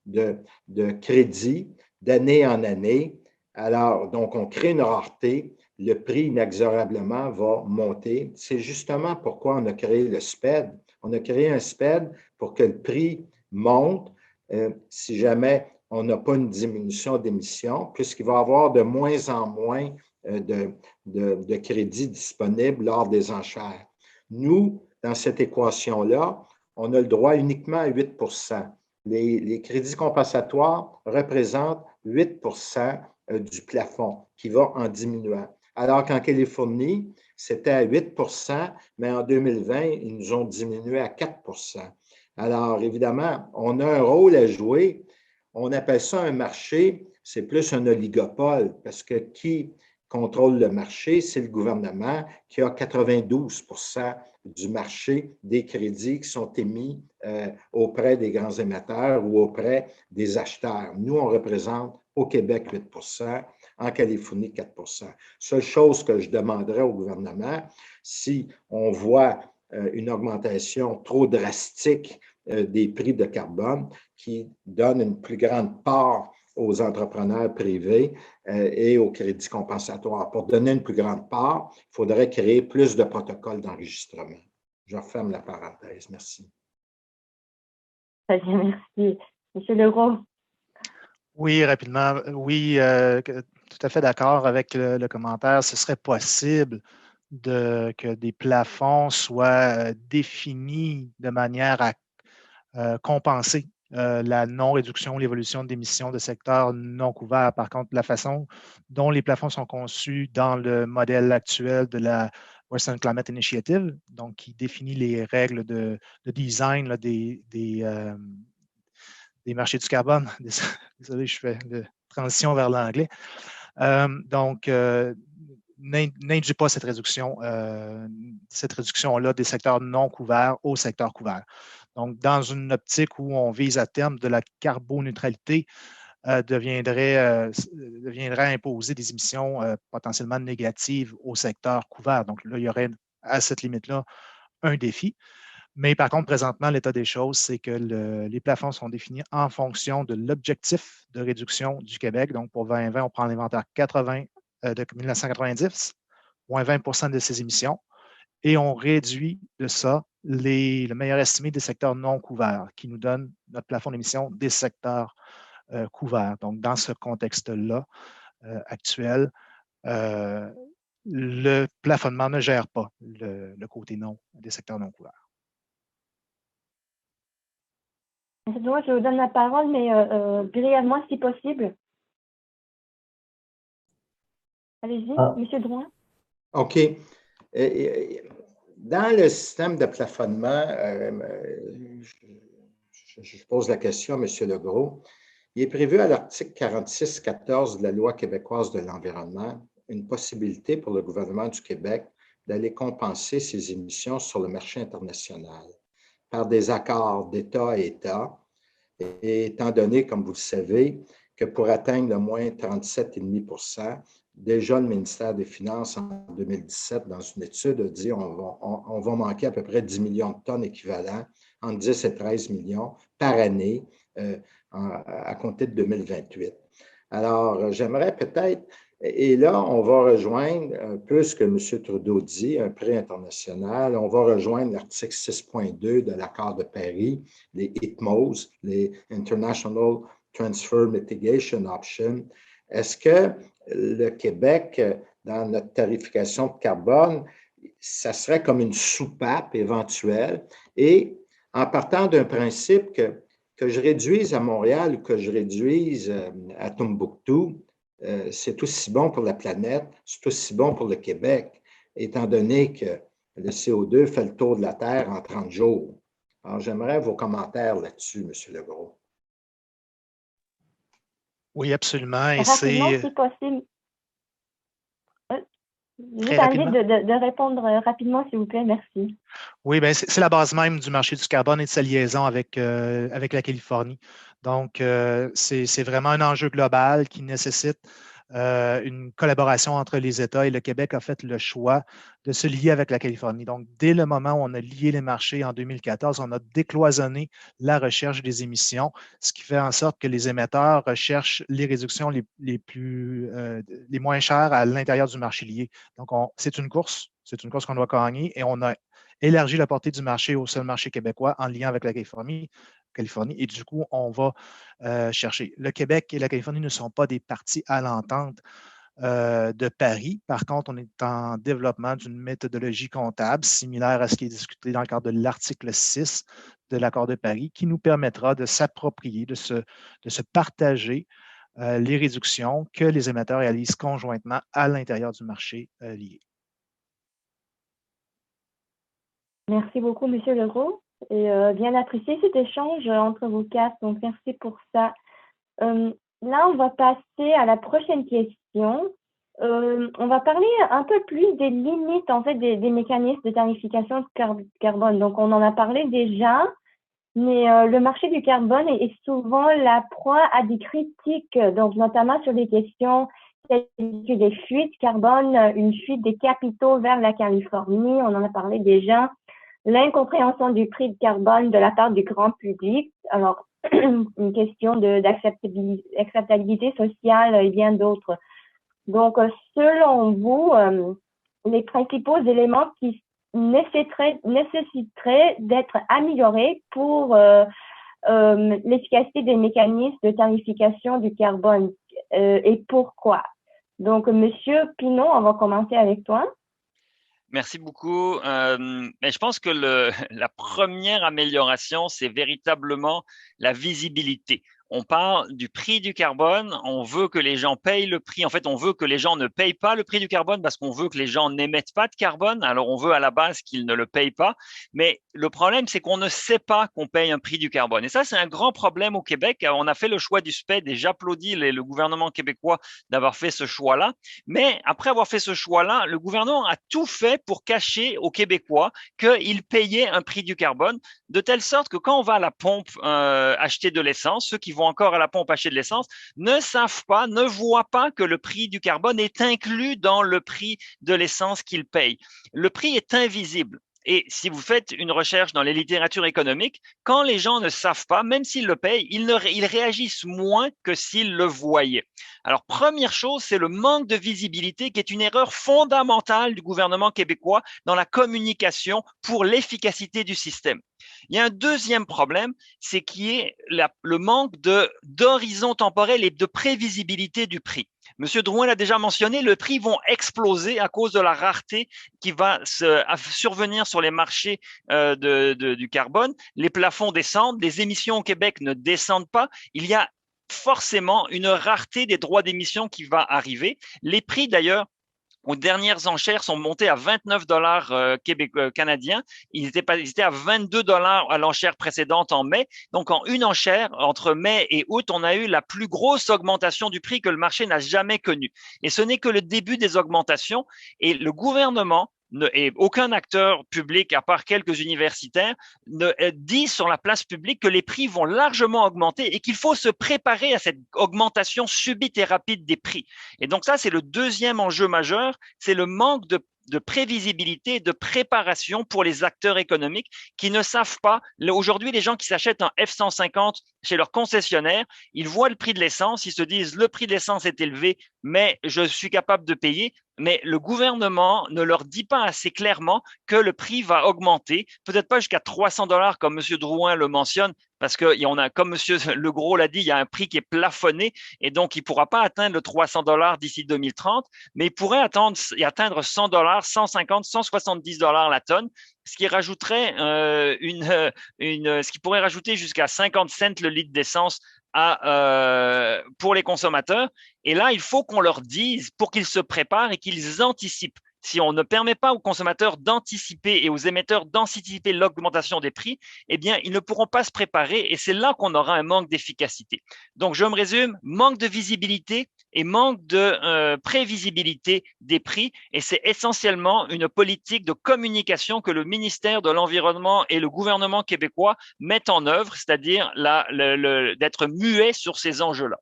de crédit d'année en année. Alors, donc, on crée une rareté, le prix inexorablement va monter. C'est justement pourquoi on a créé le SPED. On a créé un SPED pour que le prix monte si jamais on n'a pas une diminution d'émissions, puisqu'il va y avoir de moins en moins de crédits disponibles lors des enchères. Nous, dans cette équation-là, on a le droit uniquement à 8 les crédits compensatoires représentent 8 du plafond qui va en diminuant. Alors qu'en Californie, c'était à 8 mais en 2020, ils nous ont diminué à 4 Alors, évidemment, on a un rôle à jouer. On appelle ça un marché, c'est plus un oligopole parce que qui contrôle le marché, c'est le gouvernement qui a 92 du marché des crédits qui sont émis auprès des grands émetteurs ou auprès des acheteurs. Nous, on représente au Québec 8 en Californie 4 Seule chose que je demanderais au gouvernement, si on voit une augmentation trop drastique des prix de carbone qui donne une plus grande part aux entrepreneurs privés et aux crédits compensatoires. Pour donner une plus grande part, il faudrait créer plus de protocoles d'enregistrement. Je referme la parenthèse. Merci. Très bien, merci. Monsieur Legault. Oui, rapidement. Oui, tout à fait d'accord avec le commentaire. Ce serait possible que des plafonds soient définis de manière à compenser la non-réduction, l'évolution d'émissions de secteurs non couverts. Par contre, la façon dont les plafonds sont conçus dans le modèle actuel de la Western Climate Initiative, donc qui définit les règles de design là, des marchés du carbone. Désolé, je fais de transition vers l'anglais. Donc, n'induit pas cette réduction-là des secteurs non couverts aux secteurs couverts. Donc, dans une optique où on vise à terme de la carboneutralité, deviendrait imposer des émissions potentiellement négatives au secteur couvert. Donc, là, il y aurait à cette limite-là un défi. Mais par contre, présentement, l'état des choses, c'est que les plafonds sont définis en fonction de l'objectif de réduction du Québec. Donc, pour 2020, on prend l'inventaire 80 de 1990, moins 20 de ses émissions, et on réduit de ça le meilleur estimé des secteurs non couverts, qui nous donne notre plafond d'émissions des secteurs couverts. Donc, dans ce contexte-là actuel, le plafonnement ne gère pas le côté non des secteurs non couverts. Moi, je vous donne la parole, mais brièvement, si possible. Allez-y, Monsieur Drouin. OK. Dans le système de plafonnement, je pose la question à M. Legros. Il est prévu à l'article 46.14 de la Loi québécoise de l'environnement une possibilité pour le gouvernement du Québec d'aller compenser ses émissions sur le marché international par des accords d'État à État, et étant donné, comme vous le savez, que pour atteindre le moins 37,5 déjà le ministère des Finances en 2017, dans une étude, a dit on va manquer à peu près 10 millions de tonnes équivalents, entre 10 et 13 millions par année à compter de 2028. Alors, j'aimerais peut-être, et là, on va rejoindre un peu ce que M. Trudeau dit, un prix international. On va rejoindre l'article 6.2 de l'accord de Paris, les ITMOs, les International Transfer Mitigation Options. Est-ce que le Québec, dans notre tarification de carbone, ça serait comme une soupape éventuelle? Et en partant d'un principe que je réduise à Montréal ou que je réduise à Tombouctou, c'est aussi bon pour la planète, c'est aussi bon pour le Québec, étant donné que le CO2 fait le tour de la Terre en 30 jours. Alors, j'aimerais vos commentaires là-dessus, M. Legros. Oui, absolument. Et rapidement, si possible. Je vous invite de répondre rapidement, s'il vous plaît. Merci. Oui, bien, c'est la base même du marché du carbone et de sa liaison avec la Californie. Donc, c'est vraiment un enjeu global qui nécessite une collaboration entre les États et le Québec a fait le choix de se lier avec la Californie. Donc, dès le moment où on a lié les marchés en 2014, on a décloisonné la recherche des émissions, ce qui fait en sorte que les émetteurs recherchent les réductions les moins chères à l'intérieur du marché lié. Donc, c'est une course qu'on doit gagner et on a élargi la portée du marché au seul marché québécois en lien avec la Californie. Et du coup, on va chercher. Le Québec et la Californie ne sont pas des parties à l'entente de Paris. Par contre, on est en développement d'une méthodologie comptable similaire à ce qui est discuté dans le cadre de l'article 6 de l'accord de Paris, qui nous permettra de s'approprier, de se partager les réductions que les émetteurs réalisent conjointement à l'intérieur du marché lié. Merci beaucoup, M. Leroux. Et bien apprécié cet échange entre vous quatre. Donc, merci pour ça. Là, on va passer à la prochaine question. On va parler un peu plus des limites, en fait, des mécanismes de tarification de carbone. Donc, on en a parlé déjà, mais le marché du carbone est souvent la proie à des critiques, donc notamment sur des questions telles que des fuites carbone, une fuite des capitaux vers la Californie, on en a parlé déjà, l'incompréhension du prix de carbone de la part du grand public, alors une question d'acceptabilité sociale et bien d'autres. Donc, selon vous, les principaux éléments qui nécessiteraient d'être améliorés pour l'efficacité des mécanismes de tarification du carbone et pourquoi? Donc, Monsieur Pinault, on va commencer avec toi. Merci beaucoup. Mais je pense que la première amélioration, c'est véritablement la visibilité. On parle du prix du carbone, on veut que les gens payent le prix. En fait, on veut que les gens ne payent pas le prix du carbone parce qu'on veut que les gens n'émettent pas de carbone. Alors, on veut à la base qu'ils ne le payent pas. Mais le problème, c'est qu'on ne sait pas qu'on paye un prix du carbone. Et ça, c'est un grand problème au Québec. On a fait le choix du SPED et j'applaudis le gouvernement québécois d'avoir fait ce choix-là. Mais après avoir fait ce choix-là, le gouvernement a tout fait pour cacher aux Québécois qu'ils payaient un prix du carbone, de telle sorte que quand on va à la pompe acheter de l'essence, ceux qui vont encore à la pompe acheter de l'essence ne savent pas, ne voient pas que le prix du carbone est inclus dans le prix de l'essence qu'ils payent. Le prix est invisible. Et si vous faites une recherche dans les littératures économiques, quand les gens ne savent pas, même s'ils le payent, ils réagissent moins que s'ils le voyaient. Alors, première chose, c'est le manque de visibilité qui est une erreur fondamentale du gouvernement québécois dans la communication pour l'efficacité du système. Il y a un deuxième problème, c'est qui est le manque d'horizon temporel et de prévisibilité du prix. Monsieur Drouin l'a déjà mentionné, les prix vont exploser à cause de la rareté qui va survenir sur les marchés du carbone. Les plafonds descendent, les émissions au Québec ne descendent pas. Il y a forcément une rareté des droits d'émission qui va arriver. Les prix, d'ailleurs, aux dernières enchères sont montés à 29 $ canadiens. Ils étaient à 22 $ à l'enchère précédente en mai. Donc, en une enchère, entre mai et août, on a eu la plus grosse augmentation du prix que le marché n'a jamais connue. Et ce n'est que le début des augmentations. Et le gouvernement et aucun acteur public, à part quelques universitaires, ne dit sur la place publique que les prix vont largement augmenter et qu'il faut se préparer à cette augmentation subite et rapide des prix. Et donc ça, c'est le deuxième enjeu majeur, c'est le manque de prévisibilité et de préparation pour les acteurs économiques qui ne savent pas. Aujourd'hui, les gens qui s'achètent un F-150 chez leur concessionnaire, ils voient le prix de l'essence, ils se disent le prix de l'essence est élevé, mais je suis capable de payer. Mais le gouvernement ne leur dit pas assez clairement que le prix va augmenter, peut-être pas jusqu'à 300 $ comme M. Drouin le mentionne, parce que on a, comme M. Legros l'a dit, il y a un prix qui est plafonné et donc il ne pourra pas atteindre le 300 $ d'ici 2030, mais il pourrait atteindre 100 $, 150, 170 $ la tonne, ce qui rajouterait ce qui pourrait rajouter jusqu'à 50 cents le litre d'essence pour les consommateurs. Et là, il faut qu'on leur dise pour qu'ils se préparent et qu'ils anticipent. Si on ne permet pas aux consommateurs d'anticiper et aux émetteurs d'anticiper l'augmentation des prix, eh bien, ils ne pourront pas se préparer et c'est là qu'on aura un manque d'efficacité. Donc, je me résume, manque de visibilité, et manque de prévisibilité des prix. Et c'est essentiellement une politique de communication que le ministère de l'Environnement et le gouvernement québécois mettent en œuvre, c'est-à-dire d'être muet sur ces enjeux-là.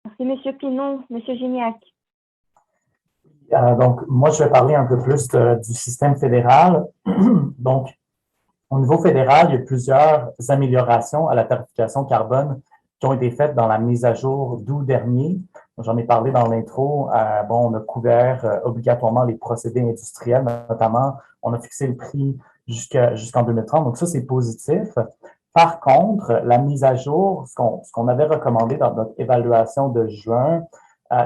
Merci, Monsieur Pinon. Monsieur Gignac. Donc, moi, je vais parler un peu plus du système fédéral. Donc, au niveau fédéral, il y a plusieurs améliorations à la tarification carbone qui ont été faites dans la mise à jour d'août dernier. J'en ai parlé dans l'intro. On a couvert obligatoirement les procédés industriels, notamment, on a fixé le prix jusqu'en 2030. Donc, ça, c'est positif. Par contre, la mise à jour, ce qu'on avait recommandé dans notre évaluation de juin,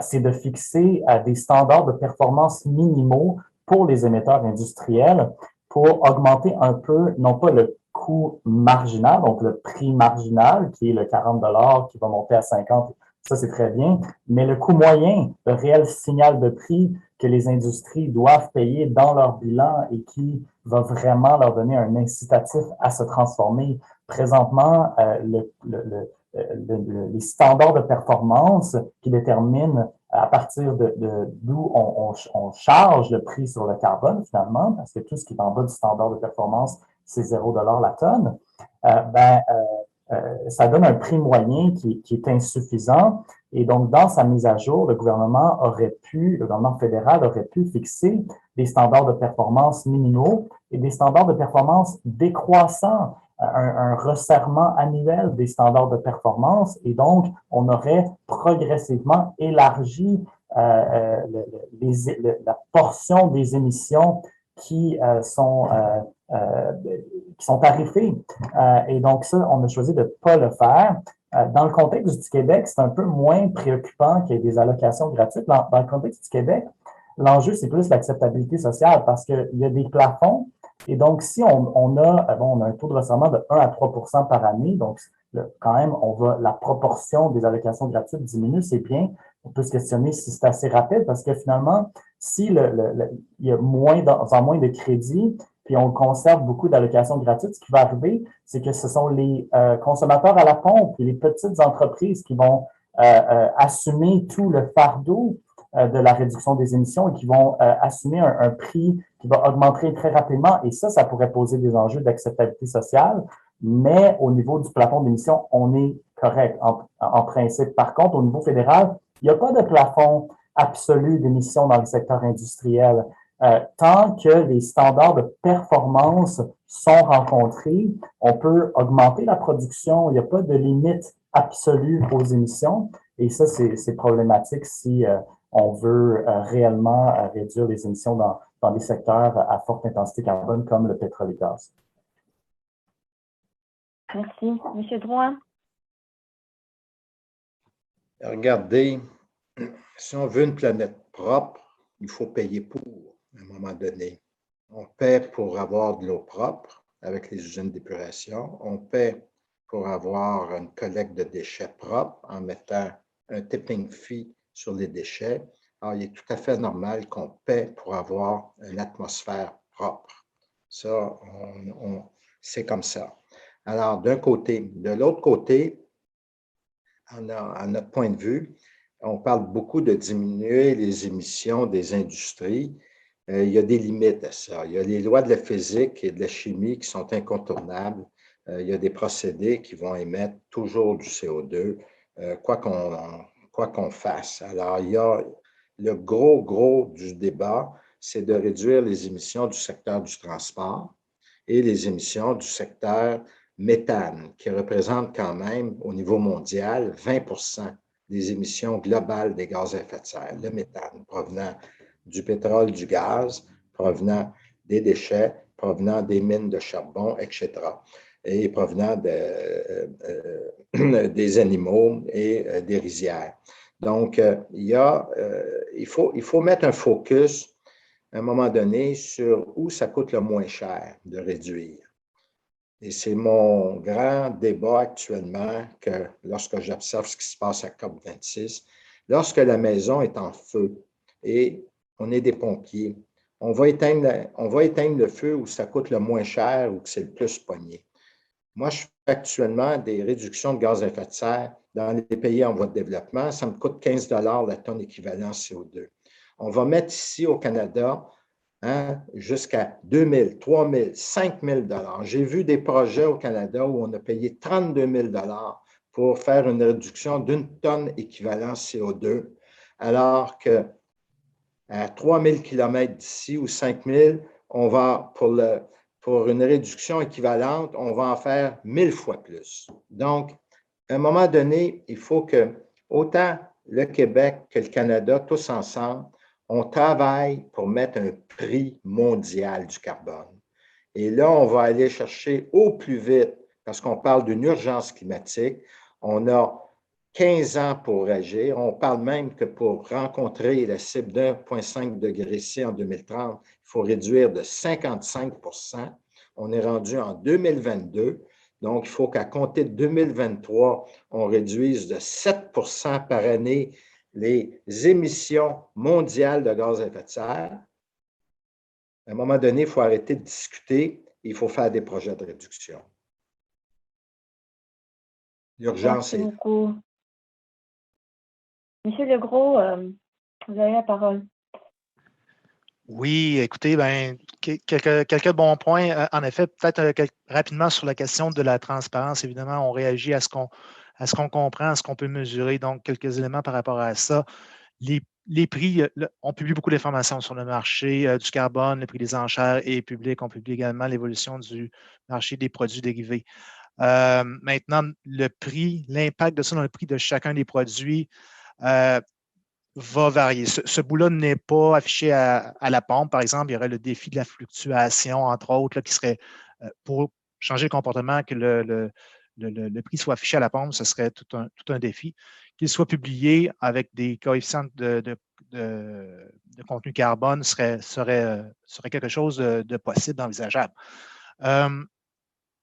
c'est de fixer des standards de performance minimaux pour les émetteurs industriels pour augmenter un peu, non pas le coût marginal, donc le prix marginal, qui est le 40 qui va monter à 50, ça c'est très bien, mais le coût moyen, le réel signal de prix que les industries doivent payer dans leur bilan et qui va vraiment leur donner un incitatif à se transformer. Présentement, les standards de performance qui déterminent à partir d'où on charge le prix sur le carbone, finalement, parce que tout ce qui est en bas du standard de performance, c'est 0 $ la tonne, ça donne un prix moyen qui est insuffisant. Et donc, dans sa mise à jour, le gouvernement fédéral aurait pu fixer des standards de performance minimaux et des standards de performance décroissants, un resserrement annuel des standards de performance. Et donc, on aurait progressivement élargi la portion des émissions qui sont tarifées. Et donc, ça, on a choisi de ne pas le faire. Dans le contexte du Québec, c'est un peu moins préoccupant qu'il y ait des allocations gratuites. Dans le contexte du Québec, l'enjeu, c'est plus l'acceptabilité sociale parce qu'il y a des plafonds. Et donc, si on a un taux de resserrement de 1 à 3 par année, donc quand même, la proportion des allocations gratuites diminue, c'est bien. On peut se questionner si c'est assez rapide parce que finalement, si il y a moins de crédits, puis on conserve beaucoup d'allocations gratuites, ce qui va arriver, c'est que ce sont les consommateurs à la pompe et les petites entreprises qui vont assumer tout le fardeau de la réduction des émissions et qui vont assumer un prix qui va augmenter très rapidement. Et ça pourrait poser des enjeux d'acceptabilité sociale. Mais au niveau du plafond d'émissions, on est correct en principe. Par contre, au niveau fédéral, il n'y a pas de plafond absolu d'émissions dans le secteur industriel. Tant que les standards de performance sont rencontrés, on peut augmenter la production. Il n'y a pas de limite absolue aux émissions. Et ça, c'est problématique si on veut réellement réduire les émissions dans des secteurs à forte intensité carbone comme le pétrole et le gaz. Merci. Monsieur Drouin. Regardez, si on veut une planète propre, il faut payer pour, à un moment donné. On paie pour avoir de l'eau propre avec les usines d'épuration. On paie pour avoir une collecte de déchets propres en mettant un tipping fee sur les déchets. Alors, il est tout à fait normal qu'on paie pour avoir une atmosphère propre. Ça, c'est comme ça. Alors, d'un côté. De l'autre côté, à notre point de vue, on parle beaucoup de diminuer les émissions des industries. Il y a des limites à ça. Il y a les lois de la physique et de la chimie qui sont incontournables. Il y a des procédés qui vont émettre toujours du CO2, quoi qu'on fasse. Alors, il y a le gros du débat, c'est de réduire les émissions du secteur du transport et les émissions du secteur méthane, qui représente quand même, au niveau mondial, 20 des émissions globales des gaz à effet de serre, le méthane, provenant du pétrole, du gaz, provenant des déchets, provenant des mines de charbon, etc., et provenant des animaux et des rizières. Donc, il faut mettre un focus à un moment donné sur où ça coûte le moins cher de réduire. Et c'est mon grand débat actuellement que lorsque j'observe ce qui se passe à COP26, lorsque la maison est en feu et on est des pompiers, on va éteindre le feu où ça coûte le moins cher ou que c'est le plus pogné. Moi, je actuellement des réductions de gaz à effet de serre dans les pays en voie de développement. Ça me coûte 15 la tonne équivalent CO2. On va mettre ici au Canada jusqu'à 2 000, 3 000, 5 000 $. J'ai vu des projets au Canada où on a payé 32 000 $ pour faire une réduction d'1 tonne équivalent CO2, alors que à 3 000 km d'ici ou 5 000, on va, pour une réduction équivalente, on va en faire 1000 fois plus. Donc, à un moment donné, il faut que autant le Québec que le Canada, tous ensemble, on travaille pour mettre un prix mondial du carbone. Et là, on va aller chercher au plus vite, parce qu'on parle d'une urgence climatique. On a 15 ans pour agir. On parle même que pour rencontrer la cible d'1,5 degré C en 2030, il faut réduire de 55 %. On est rendu en 2022. Donc, il faut qu'à compter de 2023, on réduise de 7 % par année les émissions mondiales de gaz à effet de serre. À un moment donné, il faut arrêter de discuter et il faut faire des projets de réduction. L'urgence Merci est là. beaucoup. Monsieur Legros, vous avez la parole. Oui, écoutez, ben, quelques bons points. En effet, peut-être rapidement sur la question de la transparence. Évidemment, on réagit à ce qu'on comprend, à ce qu'on peut mesurer. Donc, quelques éléments par rapport à ça. Les prix, on publie beaucoup d'informations sur le marché du carbone, le prix des enchères est public. On publie également l'évolution du marché des produits dérivés. Maintenant, le prix, l'impact de ça dans le prix de chacun des produits va varier. Ce bout-là n'est pas affiché à la pompe. Par exemple, il y aurait le défi de la fluctuation, entre autres, là, qui serait pour changer le comportement, que le prix soit affiché à la pompe, ce serait tout un défi. Qu'il soit publié avec des coefficients de contenu carbone serait quelque chose de possible, d'envisageable.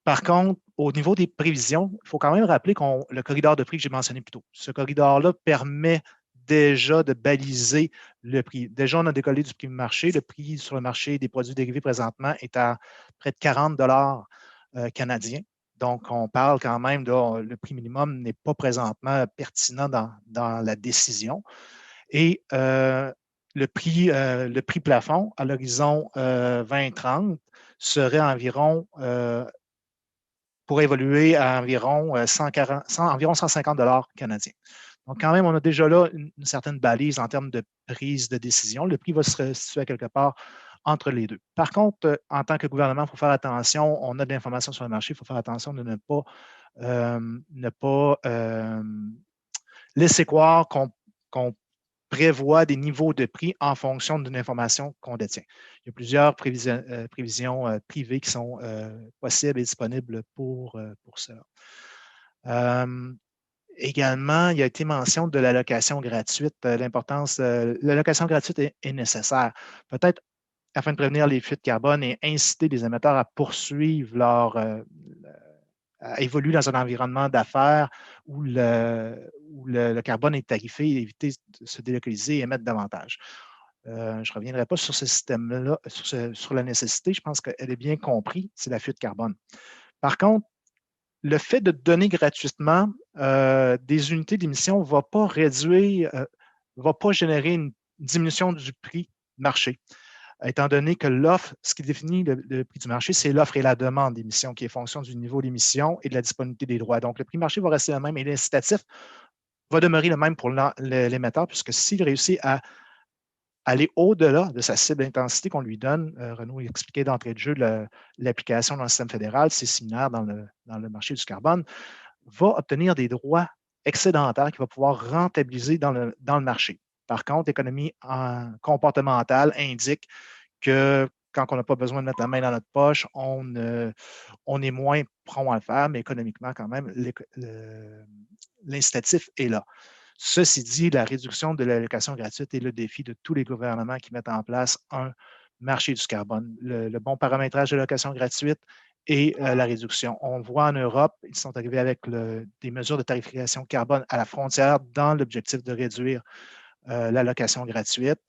Par contre, au niveau des prévisions, il faut quand même rappeler le corridor de prix que j'ai mentionné plus tôt. Ce corridor-là permet déjà de baliser le prix. Déjà, on a décollé du prix de marché. Le prix sur le marché des produits dérivés présentement est à près de 40 $ canadiens. Donc, on parle quand même le prix minimum n'est pas présentement pertinent dans la décision. Et le prix plafond à l'horizon 2030 serait environ pour évoluer à environ 150 $ canadiens. Donc, quand même, on a déjà là une certaine balise en termes de prise de décision. Le prix va se situer à quelque part entre les deux. Par contre, en tant que gouvernement, il faut faire attention. On a de l'information sur le marché. Il faut faire attention de ne pas laisser croire qu'on prévoit des niveaux de prix en fonction d'une information qu'on détient. Il y a plusieurs prévisions privées qui sont possibles et disponibles pour cela. Également, il y a été mention de l'allocation gratuite. L'importance, l'allocation gratuite est nécessaire. Peut-être afin de prévenir les fuites de carbone et inciter les émetteurs à poursuivre à évoluer dans un environnement d'affaires où le carbone est tarifé et éviter de se délocaliser et émettre davantage. Je ne reviendrai pas sur ce système-là, sur la nécessité. Je pense qu'elle est bien comprise, c'est la fuite carbone. Par contre, le fait de donner gratuitement des unités d'émission ne va pas va pas générer une diminution du prix marché, étant donné que l'offre, ce qui définit le prix du marché, c'est l'offre et la demande d'émission qui est fonction du niveau d'émission et de la disponibilité des droits. Donc, le prix marché va rester le même et l'incitatif va demeurer le même pour l'émetteur, puisque s'il réussit à aller au-delà de sa cible d'intensité qu'on lui donne, Renaud expliquait d'entrée de jeu l'application dans le système fédéral, c'est similaire dans le marché du carbone, va obtenir des droits excédentaires qu'il va pouvoir rentabiliser dans le marché. Par contre, l'économie comportementale indique que quand on n'a pas besoin de mettre la main dans notre poche, on est moins prompt à le faire, mais économiquement, quand même, l'incitatif est là. Ceci dit, la réduction de l'allocation gratuite est le défi de tous les gouvernements qui mettent en place un marché du carbone. Le bon paramétrage de l'allocation gratuite et la réduction. On voit en Europe, ils sont arrivés avec des mesures de tarification carbone à la frontière dans l'objectif de réduire l'allocation gratuite.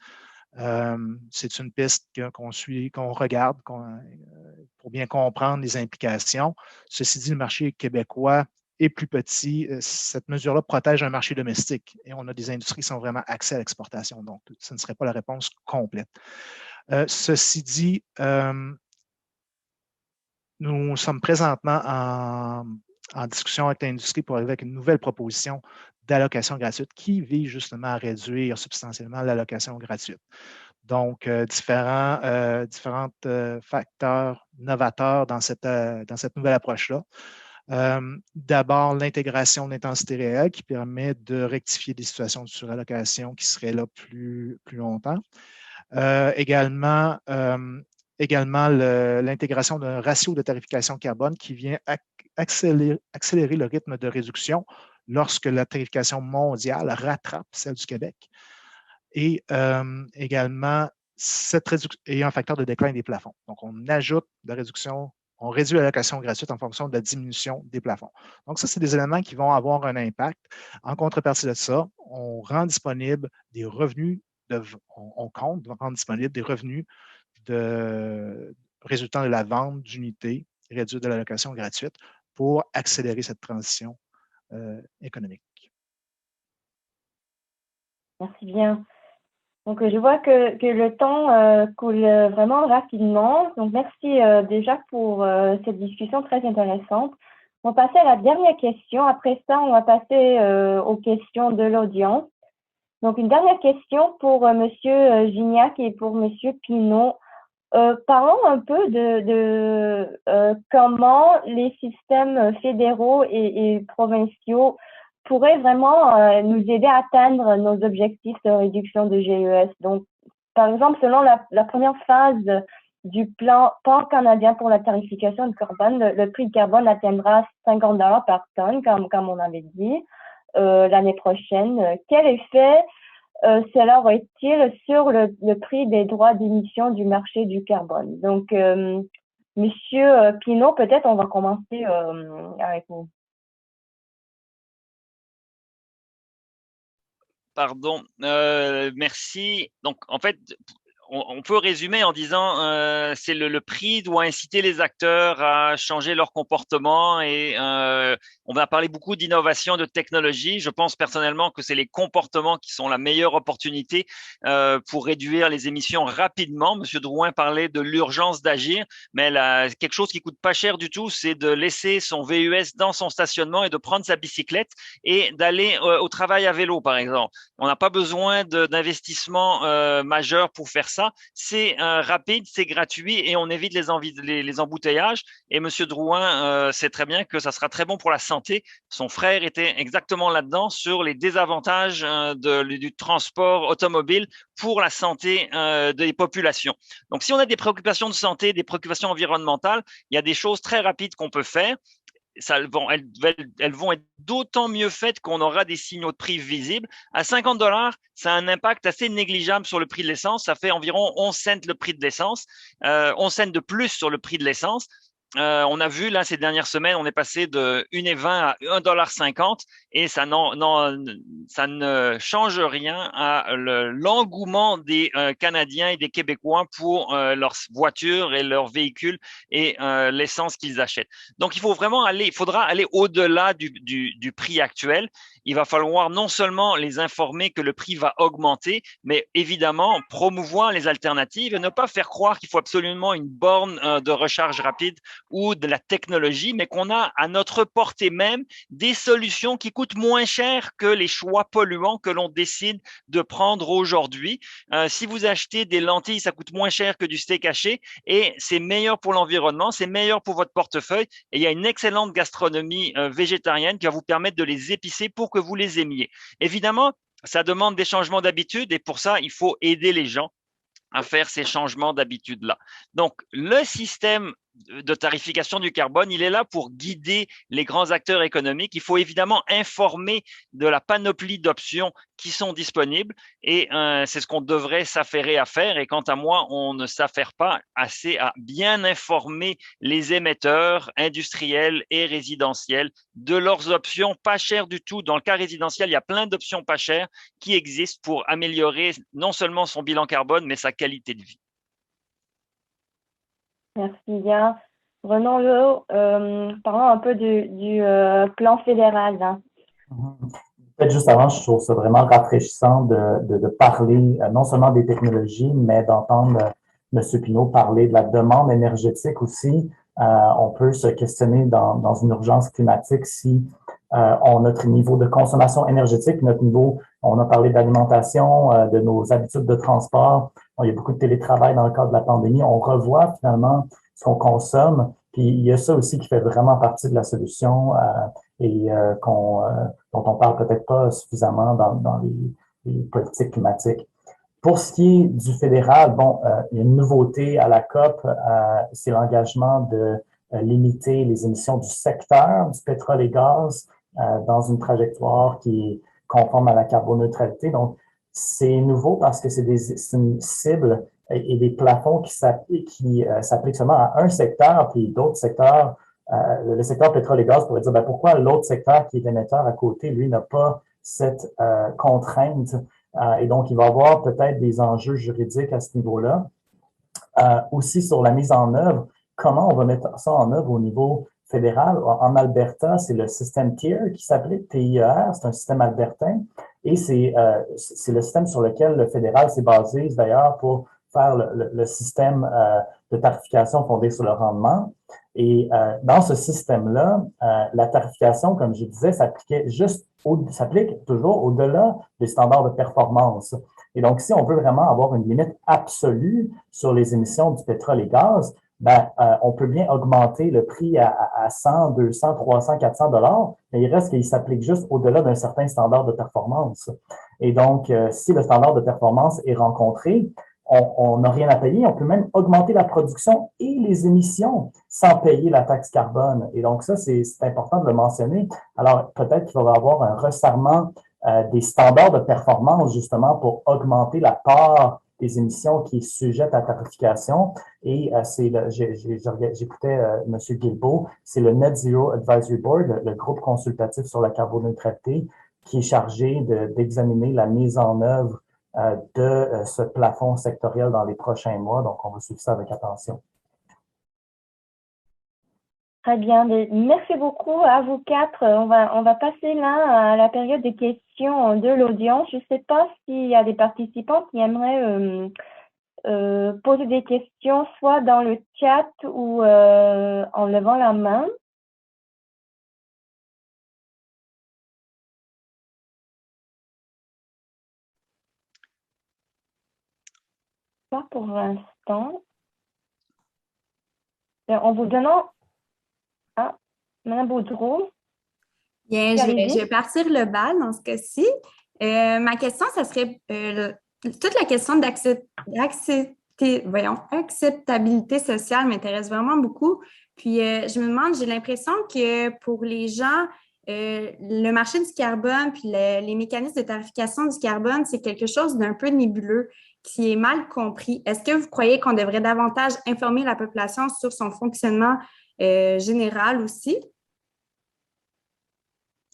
C'est une piste qu'on suit, qu'on regarde pour bien comprendre les implications. Ceci dit, le marché québécois est plus petit. Cette mesure-là protège un marché domestique et on a des industries qui sont vraiment axées à l'exportation. Donc, ce ne serait pas la réponse complète. Ceci dit, nous sommes présentement en discussion avec l'industrie pour arriver avec une nouvelle proposition d'allocation gratuite qui vise justement à réduire substantiellement l'allocation gratuite. Donc, différents facteurs novateurs dans cette nouvelle approche-là. D'abord, l'intégration d'intensité réelle qui permet de rectifier des situations de surallocation qui seraient là plus longtemps. Également, l'intégration d'un ratio de tarification carbone qui vient accélérer le rythme de réduction lorsque la tarification mondiale rattrape celle du Québec. Et également, cette réduction est un facteur de déclin des plafonds. Donc, on ajoute la réduction, on réduit l'allocation gratuite en fonction de la diminution des plafonds. Donc, ça, c'est des éléments qui vont avoir un impact. En contrepartie de ça, on rend disponible des revenus, on compte rendre disponible des revenus résultant de la vente d'unités réduites de l'allocation gratuite pour accélérer cette transition économique. Merci bien. Donc, je vois que le temps coule vraiment rapidement. Donc, merci déjà pour cette discussion très intéressante. On va passer à la dernière question. Après ça, on va passer aux questions de l'audience. Donc, une dernière question pour Monsieur Gignac et pour Monsieur Pinault. Parlons un peu de comment les systèmes fédéraux et provinciaux pourraient vraiment nous aider à atteindre nos objectifs de réduction de GES. Donc, par exemple, selon la première phase du plan pan-canadien pour la tarification de carbone, le prix de carbone atteindra 50 $ par tonne, comme on avait dit, l'année prochaine. Quel effet cela aurait-il sur le prix des droits d'émission du marché du carbone? Donc, Monsieur Pinault, peut-être on va commencer avec vous. Pardon, merci. Donc, en fait, on peut résumer en disant c'est le prix doit inciter les acteurs à changer leur comportement et on va parler beaucoup d'innovation, de technologie. Je pense personnellement que c'est les comportements qui sont la meilleure opportunité pour réduire les émissions rapidement. Monsieur Drouin parlait de l'urgence d'agir, mais quelque chose qui coûte pas cher du tout, c'est de laisser son VUS dans son stationnement et de prendre sa bicyclette et d'aller au travail à vélo, par exemple. On n'a pas besoin d'investissement majeur pour faire ça. C'est rapide, c'est gratuit et on évite les embouteillages. Et Monsieur Drouin sait très bien que ça sera très bon pour la santé. Son frère était exactement là-dedans sur les désavantages du transport automobile pour la santé des populations. Donc, si on a des préoccupations de santé, des préoccupations environnementales, il y a des choses très rapides qu'on peut faire. Elles vont être d'autant mieux faites qu'on aura des signaux de prix visibles. À 50 $, ça a un impact assez négligeable sur le prix de l'essence. Ça fait environ 11 cents le prix de l'essence, 11 cents de plus sur le prix de l'essence. On a vu là ces dernières semaines, on est passé de 1,20 à 1,50 $ et ça ne change rien à l'engouement des Canadiens et des Québécois pour leurs voitures et leurs véhicules et l'essence qu'ils achètent. Donc il faudra aller au-delà du prix actuel. Il va falloir non seulement les informer que le prix va augmenter, mais évidemment promouvoir les alternatives et ne pas faire croire qu'il faut absolument une borne de recharge rapide ou de la technologie, mais qu'on a à notre portée même des solutions qui coûtent moins cher que les choix polluants que l'on décide de prendre aujourd'hui. Si vous achetez des lentilles, ça coûte moins cher que du steak haché et c'est meilleur pour l'environnement, c'est meilleur pour votre portefeuille et il y a une excellente gastronomie végétarienne qui va vous permettre de les épicer pour que vous les aimiez. Évidemment, ça demande des changements d'habitude et pour ça, il faut aider les gens à faire ces changements d'habitude-là. Donc, le système de tarification du carbone, il est là pour guider les grands acteurs économiques. Il faut évidemment informer de la panoplie d'options qui sont disponibles et c'est ce qu'on devrait s'affairer à faire. Et quant à moi, on ne s'affaire pas assez à bien informer les émetteurs industriels et résidentiels de leurs options pas chères du tout. Dans le cas résidentiel, il y a plein d'options pas chères qui existent pour améliorer non seulement son bilan carbone, mais sa qualité de vie. Merci bien. Prenons-le, parlons un peu du plan fédéral, hein. Peut-être juste avant, je trouve ça vraiment rafraîchissant de parler non seulement des technologies, mais d'entendre M. Pinault parler de la demande énergétique aussi. On peut se questionner dans une urgence climatique si notre niveau de consommation énergétique, notre niveau, on a parlé d'alimentation, de nos habitudes de transport. Il y a beaucoup de télétravail dans le cadre de la pandémie. On revoit finalement ce qu'on consomme. Puis il y a ça aussi qui fait vraiment partie de la solution et dont on parle peut-être pas suffisamment dans les politiques climatiques. Pour ce qui est du fédéral, bon, il y a une nouveauté à la COP, c'est l'engagement de limiter les émissions du secteur du pétrole et gaz dans une trajectoire qui est conforme à la carboneutralité. Donc, c'est nouveau parce que c'est une cible et des plafonds qui s'appliquent seulement à un secteur, puis d'autres secteurs, le secteur pétrole et gaz pourrait dire, ben, pourquoi l'autre secteur qui est émetteur à côté, lui, n'a pas cette contrainte? Et donc, il va y avoir peut-être des enjeux juridiques à ce niveau-là. Aussi sur la mise en œuvre, comment on va mettre ça en œuvre au niveau fédéral? En Alberta, c'est le système TIER qui s'applique, TIER, c'est un système albertain, et c'est le système sur lequel le fédéral s'est basé d'ailleurs pour faire le système de tarification fondé sur le rendement. Et dans ce système-là, la tarification, comme je disais, s'applique toujours au-delà des standards de performance. Et donc, si on veut vraiment avoir une limite absolue sur les émissions du pétrole et gaz, ben, on peut bien augmenter le prix à 100, 200, 300, 400 dollars, mais il reste qu'il s'applique juste au-delà d'un certain standard de performance. Et donc, si le standard de performance est rencontré, on n'a rien à payer. On peut même augmenter la production et les émissions sans payer la taxe carbone. Et donc, ça, c'est important de le mentionner. Alors, peut-être qu'il va y avoir un resserrement des standards de performance, justement, pour augmenter la part des émissions qui est sujette à tarification. Et j'écoutais M. Guilbeault, c'est le Net Zero Advisory Board, le groupe consultatif sur la carboneutralité, qui est chargé d'examiner la mise en œuvre de ce plafond sectoriel dans les prochains mois. Donc, on va suivre ça avec attention. Très bien. Merci beaucoup à vous quatre. On va passer là à la période des questions de l'audience. Je ne sais pas s'il y a des participants qui aimeraient poser des questions, soit dans le chat ou en levant la main. Pas pour l'instant. En vous donnant... Ah, Mme Boudreau. Bien, je vais partir le bal dans ce cas-ci. Ma question, ça serait toute la question d'acceptabilité sociale m'intéresse vraiment beaucoup. Puis, je me demande, j'ai l'impression que pour les gens, le marché du carbone puis les mécanismes de tarification du carbone, c'est quelque chose d'un peu nébuleux qui est mal compris. Est-ce que vous croyez qu'on devrait davantage informer la population sur son fonctionnement général aussi?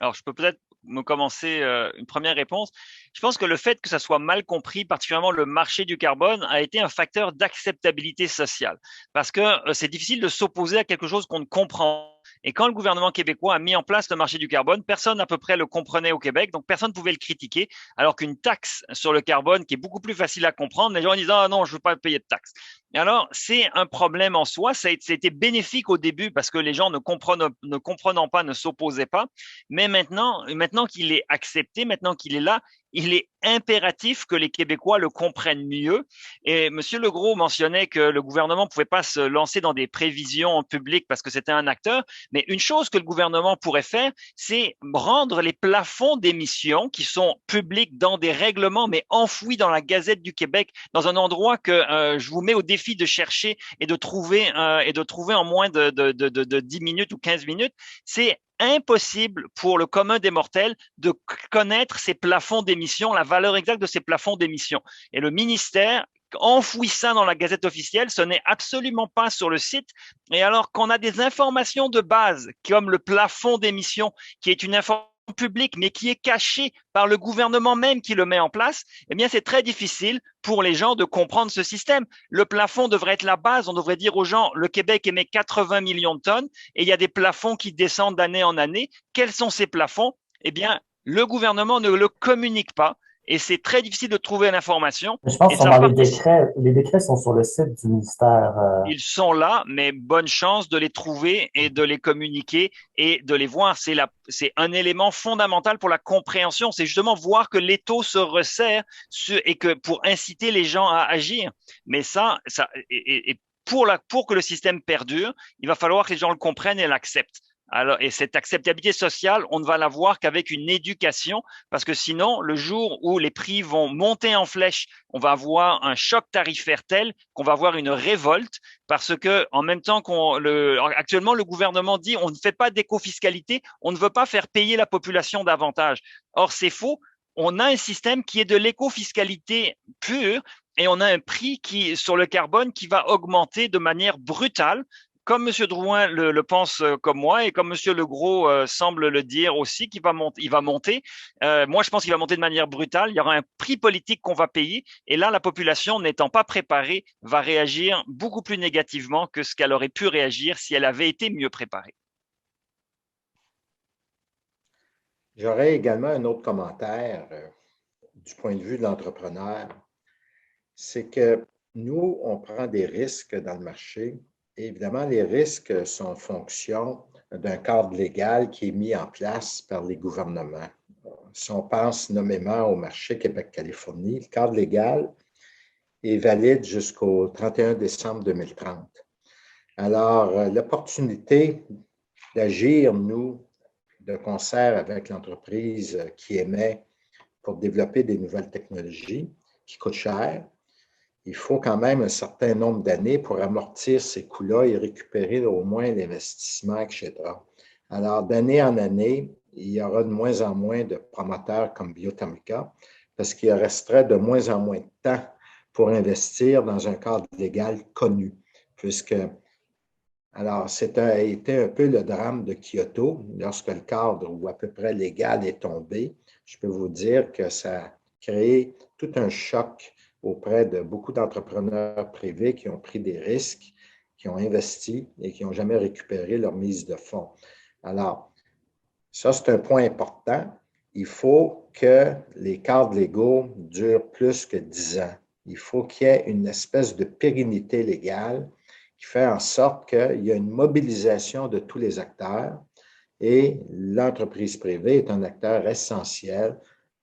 Alors, je peux peut-être me commencer une première réponse. Je pense que le fait que ça soit mal compris, particulièrement le marché du carbone, a été un facteur d'acceptabilité sociale. Parce que c'est difficile de s'opposer à quelque chose qu'on ne comprend. Et quand le gouvernement québécois a mis en place le marché du carbone, personne à peu près le comprenait au Québec, donc personne ne pouvait le critiquer, alors qu'une taxe sur le carbone qui est beaucoup plus facile à comprendre, les gens disent « Ah non, je ne veux pas payer de taxe ». Alors, c'est un problème en soi. Ça a été bénéfique au début parce que les gens ne comprenant pas, ne s'opposaient pas. Mais maintenant qu'il est accepté, maintenant qu'il est là, il est impératif que les Québécois le comprennent mieux. Et M. Legros mentionnait que le gouvernement ne pouvait pas se lancer dans des prévisions en public parce que c'était un acteur. Mais une chose que le gouvernement pourrait faire, c'est rendre les plafonds d'émissions qui sont publics dans des règlements, mais enfouis dans la Gazette du Québec, dans un endroit que je vous mets au défi de chercher et de trouver en moins de 10 minutes ou 15 minutes. C'est impossible pour le commun des mortels de connaître ces plafonds d'émissions, la valeur exacte de ces plafonds d'émissions. Et le ministère enfouit ça dans la Gazette officielle, ce n'est absolument pas sur le site. Et alors qu'on a des informations de base, comme le plafond d'émissions, qui est une information publique, mais qui est caché par le gouvernement même qui le met en place, eh bien, c'est très difficile pour les gens de comprendre ce système. Le plafond devrait être la base. On devrait dire aux gens, le Québec émet 80 millions de tonnes et il y a des plafonds qui descendent d'année en année. Quels sont ces plafonds? Eh bien, le gouvernement ne le communique pas. Et c'est très difficile de trouver l'information. Je pense que dans les décrets. Les décrets sont sur le site du ministère. Ils sont là, mais bonne chance de les trouver et de les communiquer et de les voir. C'est un élément fondamental pour la compréhension. C'est justement voir que l'étau se resserre et que pour inciter les gens à agir. Mais pour que le système perdure, il va falloir que les gens le comprennent et l'acceptent. Alors, et cette acceptabilité sociale, on ne va la voir qu'avec une éducation, parce que sinon, le jour où les prix vont monter en flèche, on va avoir un choc tarifaire tel qu'on va avoir une révolte, parce que en même temps actuellement, le gouvernement dit on ne fait pas d'éco-fiscalité, on ne veut pas faire payer la population davantage. Or, c'est faux. On a un système qui est de l'éco-fiscalité pure et on a un prix sur le carbone qui va augmenter de manière brutale. Comme M. Drouin le pense comme moi et comme M. Legros semble le dire aussi, il va monter. Moi, je pense qu'il va monter de manière brutale. Il y aura un prix politique qu'on va payer. Et là, la population, n'étant pas préparée, va réagir beaucoup plus négativement que ce qu'elle aurait pu réagir si elle avait été mieux préparée. J'aurais également un autre commentaire du point de vue de l'entrepreneur. C'est que nous, on prend des risques dans le marché. Et évidemment, les risques sont en fonction d'un cadre légal qui est mis en place par les gouvernements. Si on pense nommément au marché Québec-Californie, le cadre légal est valide jusqu'au 31 décembre 2030. Alors, l'opportunité d'agir, nous, de concert avec l'entreprise qui émet pour développer des nouvelles technologies qui coûtent cher, il faut quand même un certain nombre d'années pour amortir ces coûts-là et récupérer au moins l'investissement, etc. Alors, d'année en année, il y aura de moins en moins de promoteurs comme Biothermica parce qu'il resterait de moins en moins de temps pour investir dans un cadre légal connu, puisque, alors, été un peu le drame de Kyoto, lorsque le cadre ou à peu près légal est tombé. Je peux vous dire que ça a créé tout un choc auprès de beaucoup d'entrepreneurs privés qui ont pris des risques, qui ont investi et qui n'ont jamais récupéré leur mise de fonds. Alors, ça, c'est un point important. Il faut que les cadres légaux durent plus que 10 ans. Il faut qu'il y ait une espèce de pérennité légale qui fait en sorte qu'il y a une mobilisation de tous les acteurs et l'entreprise privée est un acteur essentiel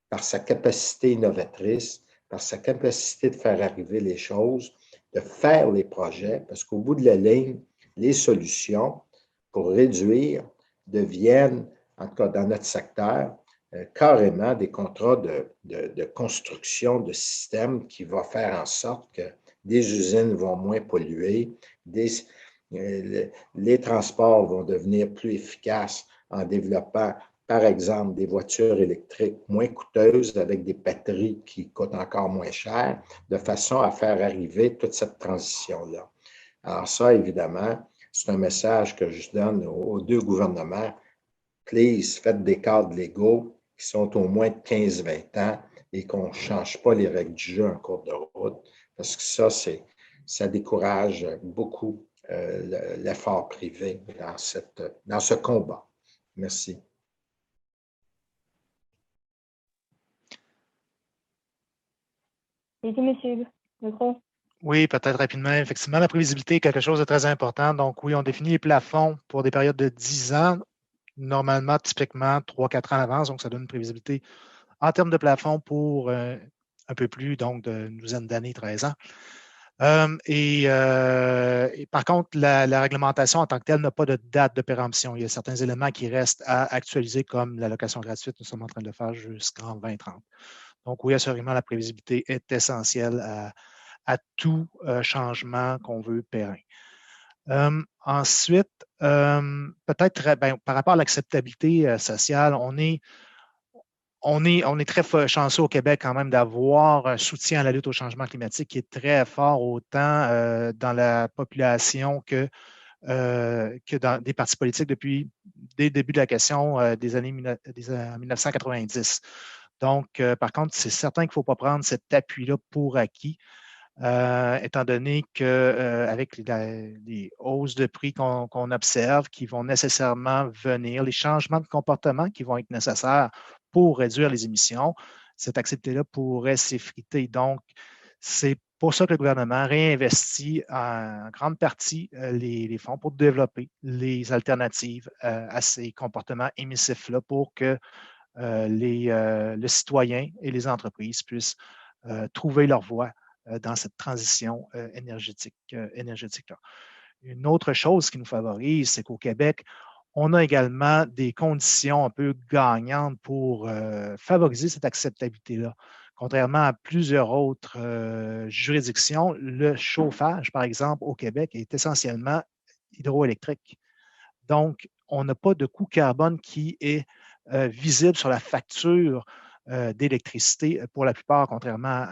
par sa capacité innovatrice, par sa capacité de faire arriver les choses, de faire les projets, parce qu'au bout de la ligne, les solutions pour réduire deviennent, en tout cas dans notre secteur, carrément des contrats de construction de systèmes qui vont faire en sorte que des usines vont moins polluer, les transports vont devenir plus efficaces en développant par exemple, des voitures électriques moins coûteuses avec des batteries qui coûtent encore moins cher, de façon à faire arriver toute cette transition-là. Alors ça, évidemment, c'est un message que je donne aux deux gouvernements. Please, faites des cadres légaux qui sont au moins de 15-20 ans et qu'on ne change pas les règles du jeu en cours de route, parce que ça décourage beaucoup l'effort privé dans ce combat. Merci. Monsieur Legros. Oui, peut-être rapidement. Effectivement, la prévisibilité est quelque chose de très important. Donc, oui, on définit les plafonds pour des périodes de 10 ans, normalement, typiquement 3-4 ans à l'avance. Donc, ça donne une prévisibilité en termes de plafond pour un peu plus, donc d'une douzaine d'années, 13 ans. Et par contre, la réglementation en tant que telle n'a pas de date de péremption. Il y a certains éléments qui restent à actualiser, comme la location gratuite, nous sommes en train de le faire jusqu'en 2030. Donc oui, assurément, la prévisibilité est essentielle à tout changement qu'on veut périn. Ensuite, peut-être par rapport à l'acceptabilité sociale, on est très chanceux au Québec quand même d'avoir un soutien à la lutte au changement climatique qui est très fort autant dans la population que dans des partis politiques dès le début de la question des années 1990. Donc, par contre, c'est certain qu'il ne faut pas prendre cet appui-là pour acquis, étant donné qu'avec les hausses de prix qu'on observe, qui vont nécessairement venir, les changements de comportement qui vont être nécessaires pour réduire les émissions, cette activité-là pourrait s'effriter. Donc, c'est pour ça que le gouvernement réinvestit en grande partie les fonds pour développer les alternatives à ces comportements émissifs-là pour que le citoyen et les entreprises puissent trouver leur voie dans cette transition énergétique-là. Une autre chose qui nous favorise, c'est qu'au Québec, on a également des conditions un peu gagnantes pour favoriser cette acceptabilité-là. Contrairement à plusieurs autres juridictions, le chauffage, par exemple, au Québec, est essentiellement hydroélectrique. Donc, on n'a pas de coût carbone qui est visible sur la facture d'électricité pour la plupart, contrairement,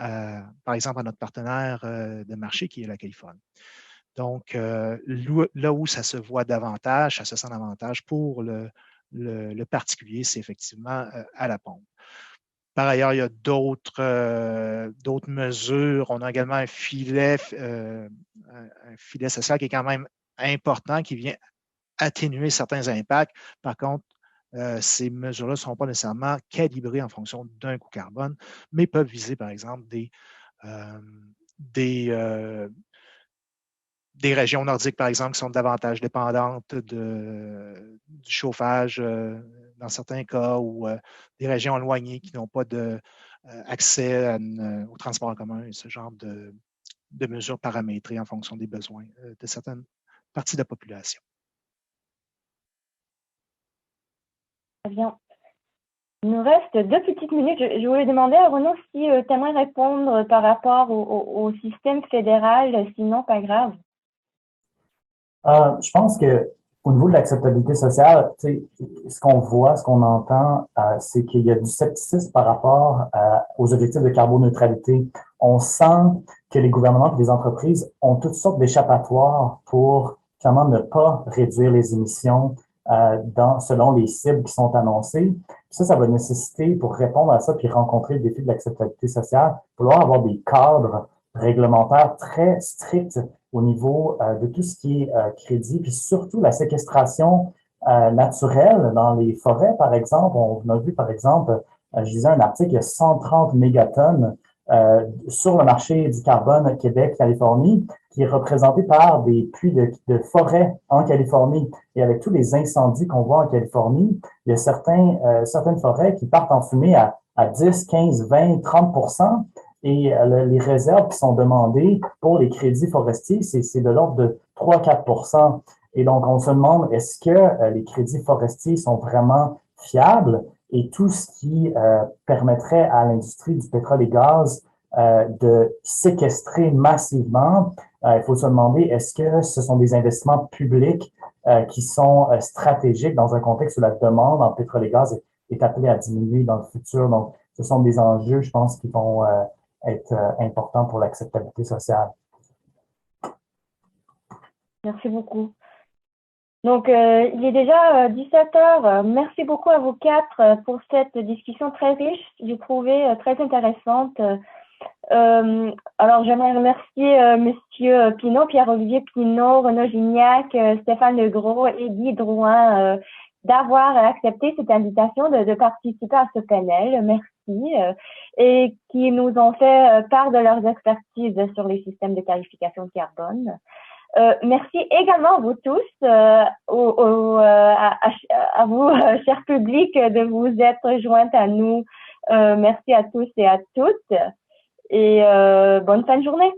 par exemple, à notre partenaire de marché qui est la Californie. Donc, là où ça se voit davantage, ça se sent davantage pour le particulier, c'est effectivement à la pompe. Par ailleurs, il y a d'autres mesures. On a également un filet social qui est quand même important, qui vient atténuer certains impacts. Par contre, ces mesures-là ne sont pas nécessairement calibrées en fonction d'un coût carbone, mais peuvent viser, par exemple, des régions nordiques, par exemple, qui sont davantage dépendantes du chauffage dans certains cas, ou des régions éloignées qui n'ont pas accès au transport en commun, et ce genre de mesures paramétrées en fonction des besoins de certaines parties de la population. Très bien. Il nous reste 2 petites minutes. Je voulais demander à Renaud si tu aimerais répondre par rapport au système fédéral, sinon pas grave. Je pense qu'au niveau de l'acceptabilité sociale, ce qu'on voit, ce qu'on entend, c'est qu'il y a du scepticisme par rapport aux objectifs de carboneutralité. On sent que les gouvernements et les entreprises ont toutes sortes d'échappatoires pour comment ne pas réduire les émissions selon les cibles qui sont annoncées. Ça va nécessiter, pour répondre à ça puis rencontrer le défi de l'acceptabilité sociale, vouloir avoir des cadres réglementaires très stricts au niveau de tout ce qui est crédit, puis surtout la séquestration naturelle dans les forêts, par exemple. On a vu, par exemple, je lisais un article, il y a 130 mégatonnes sur le marché du carbone Québec-Californie, qui est représenté par des puits de forêt en Californie. Et avec tous les incendies qu'on voit en Californie, il y a certaines forêts qui partent en fumée à 10, 15, 20, 30%. Et les réserves qui sont demandées pour les crédits forestiers, c'est de l'ordre de 3-4%. Et donc, on se demande, est-ce que les crédits forestiers sont vraiment fiables? Et tout ce qui permettrait à l'industrie du pétrole et gaz de séquestrer massivement, il faut se demander, est-ce que ce sont des investissements publics qui sont stratégiques dans un contexte où la demande en pétrole et gaz est appelée à diminuer dans le futur? Donc, ce sont des enjeux, je pense, qui vont être importants pour l'acceptabilité sociale. Merci beaucoup. Donc, il est déjà 17 heures. Merci beaucoup à vous 4 pour cette discussion très riche, j'ai trouvé très intéressante. Alors, j'aimerais remercier Monsieur Pinault, Pierre-Olivier Pinault, Renaud Gignac, Stéphane Legros et Guy Drouin d'avoir accepté cette invitation de participer à ce panel. Merci. Et qui nous ont fait part de leurs expertises sur les systèmes de tarification de carbone. Merci également à vous tous, à vous, cher public, de vous être joints à nous Merci à tous et à toutes et bonne fin de journée.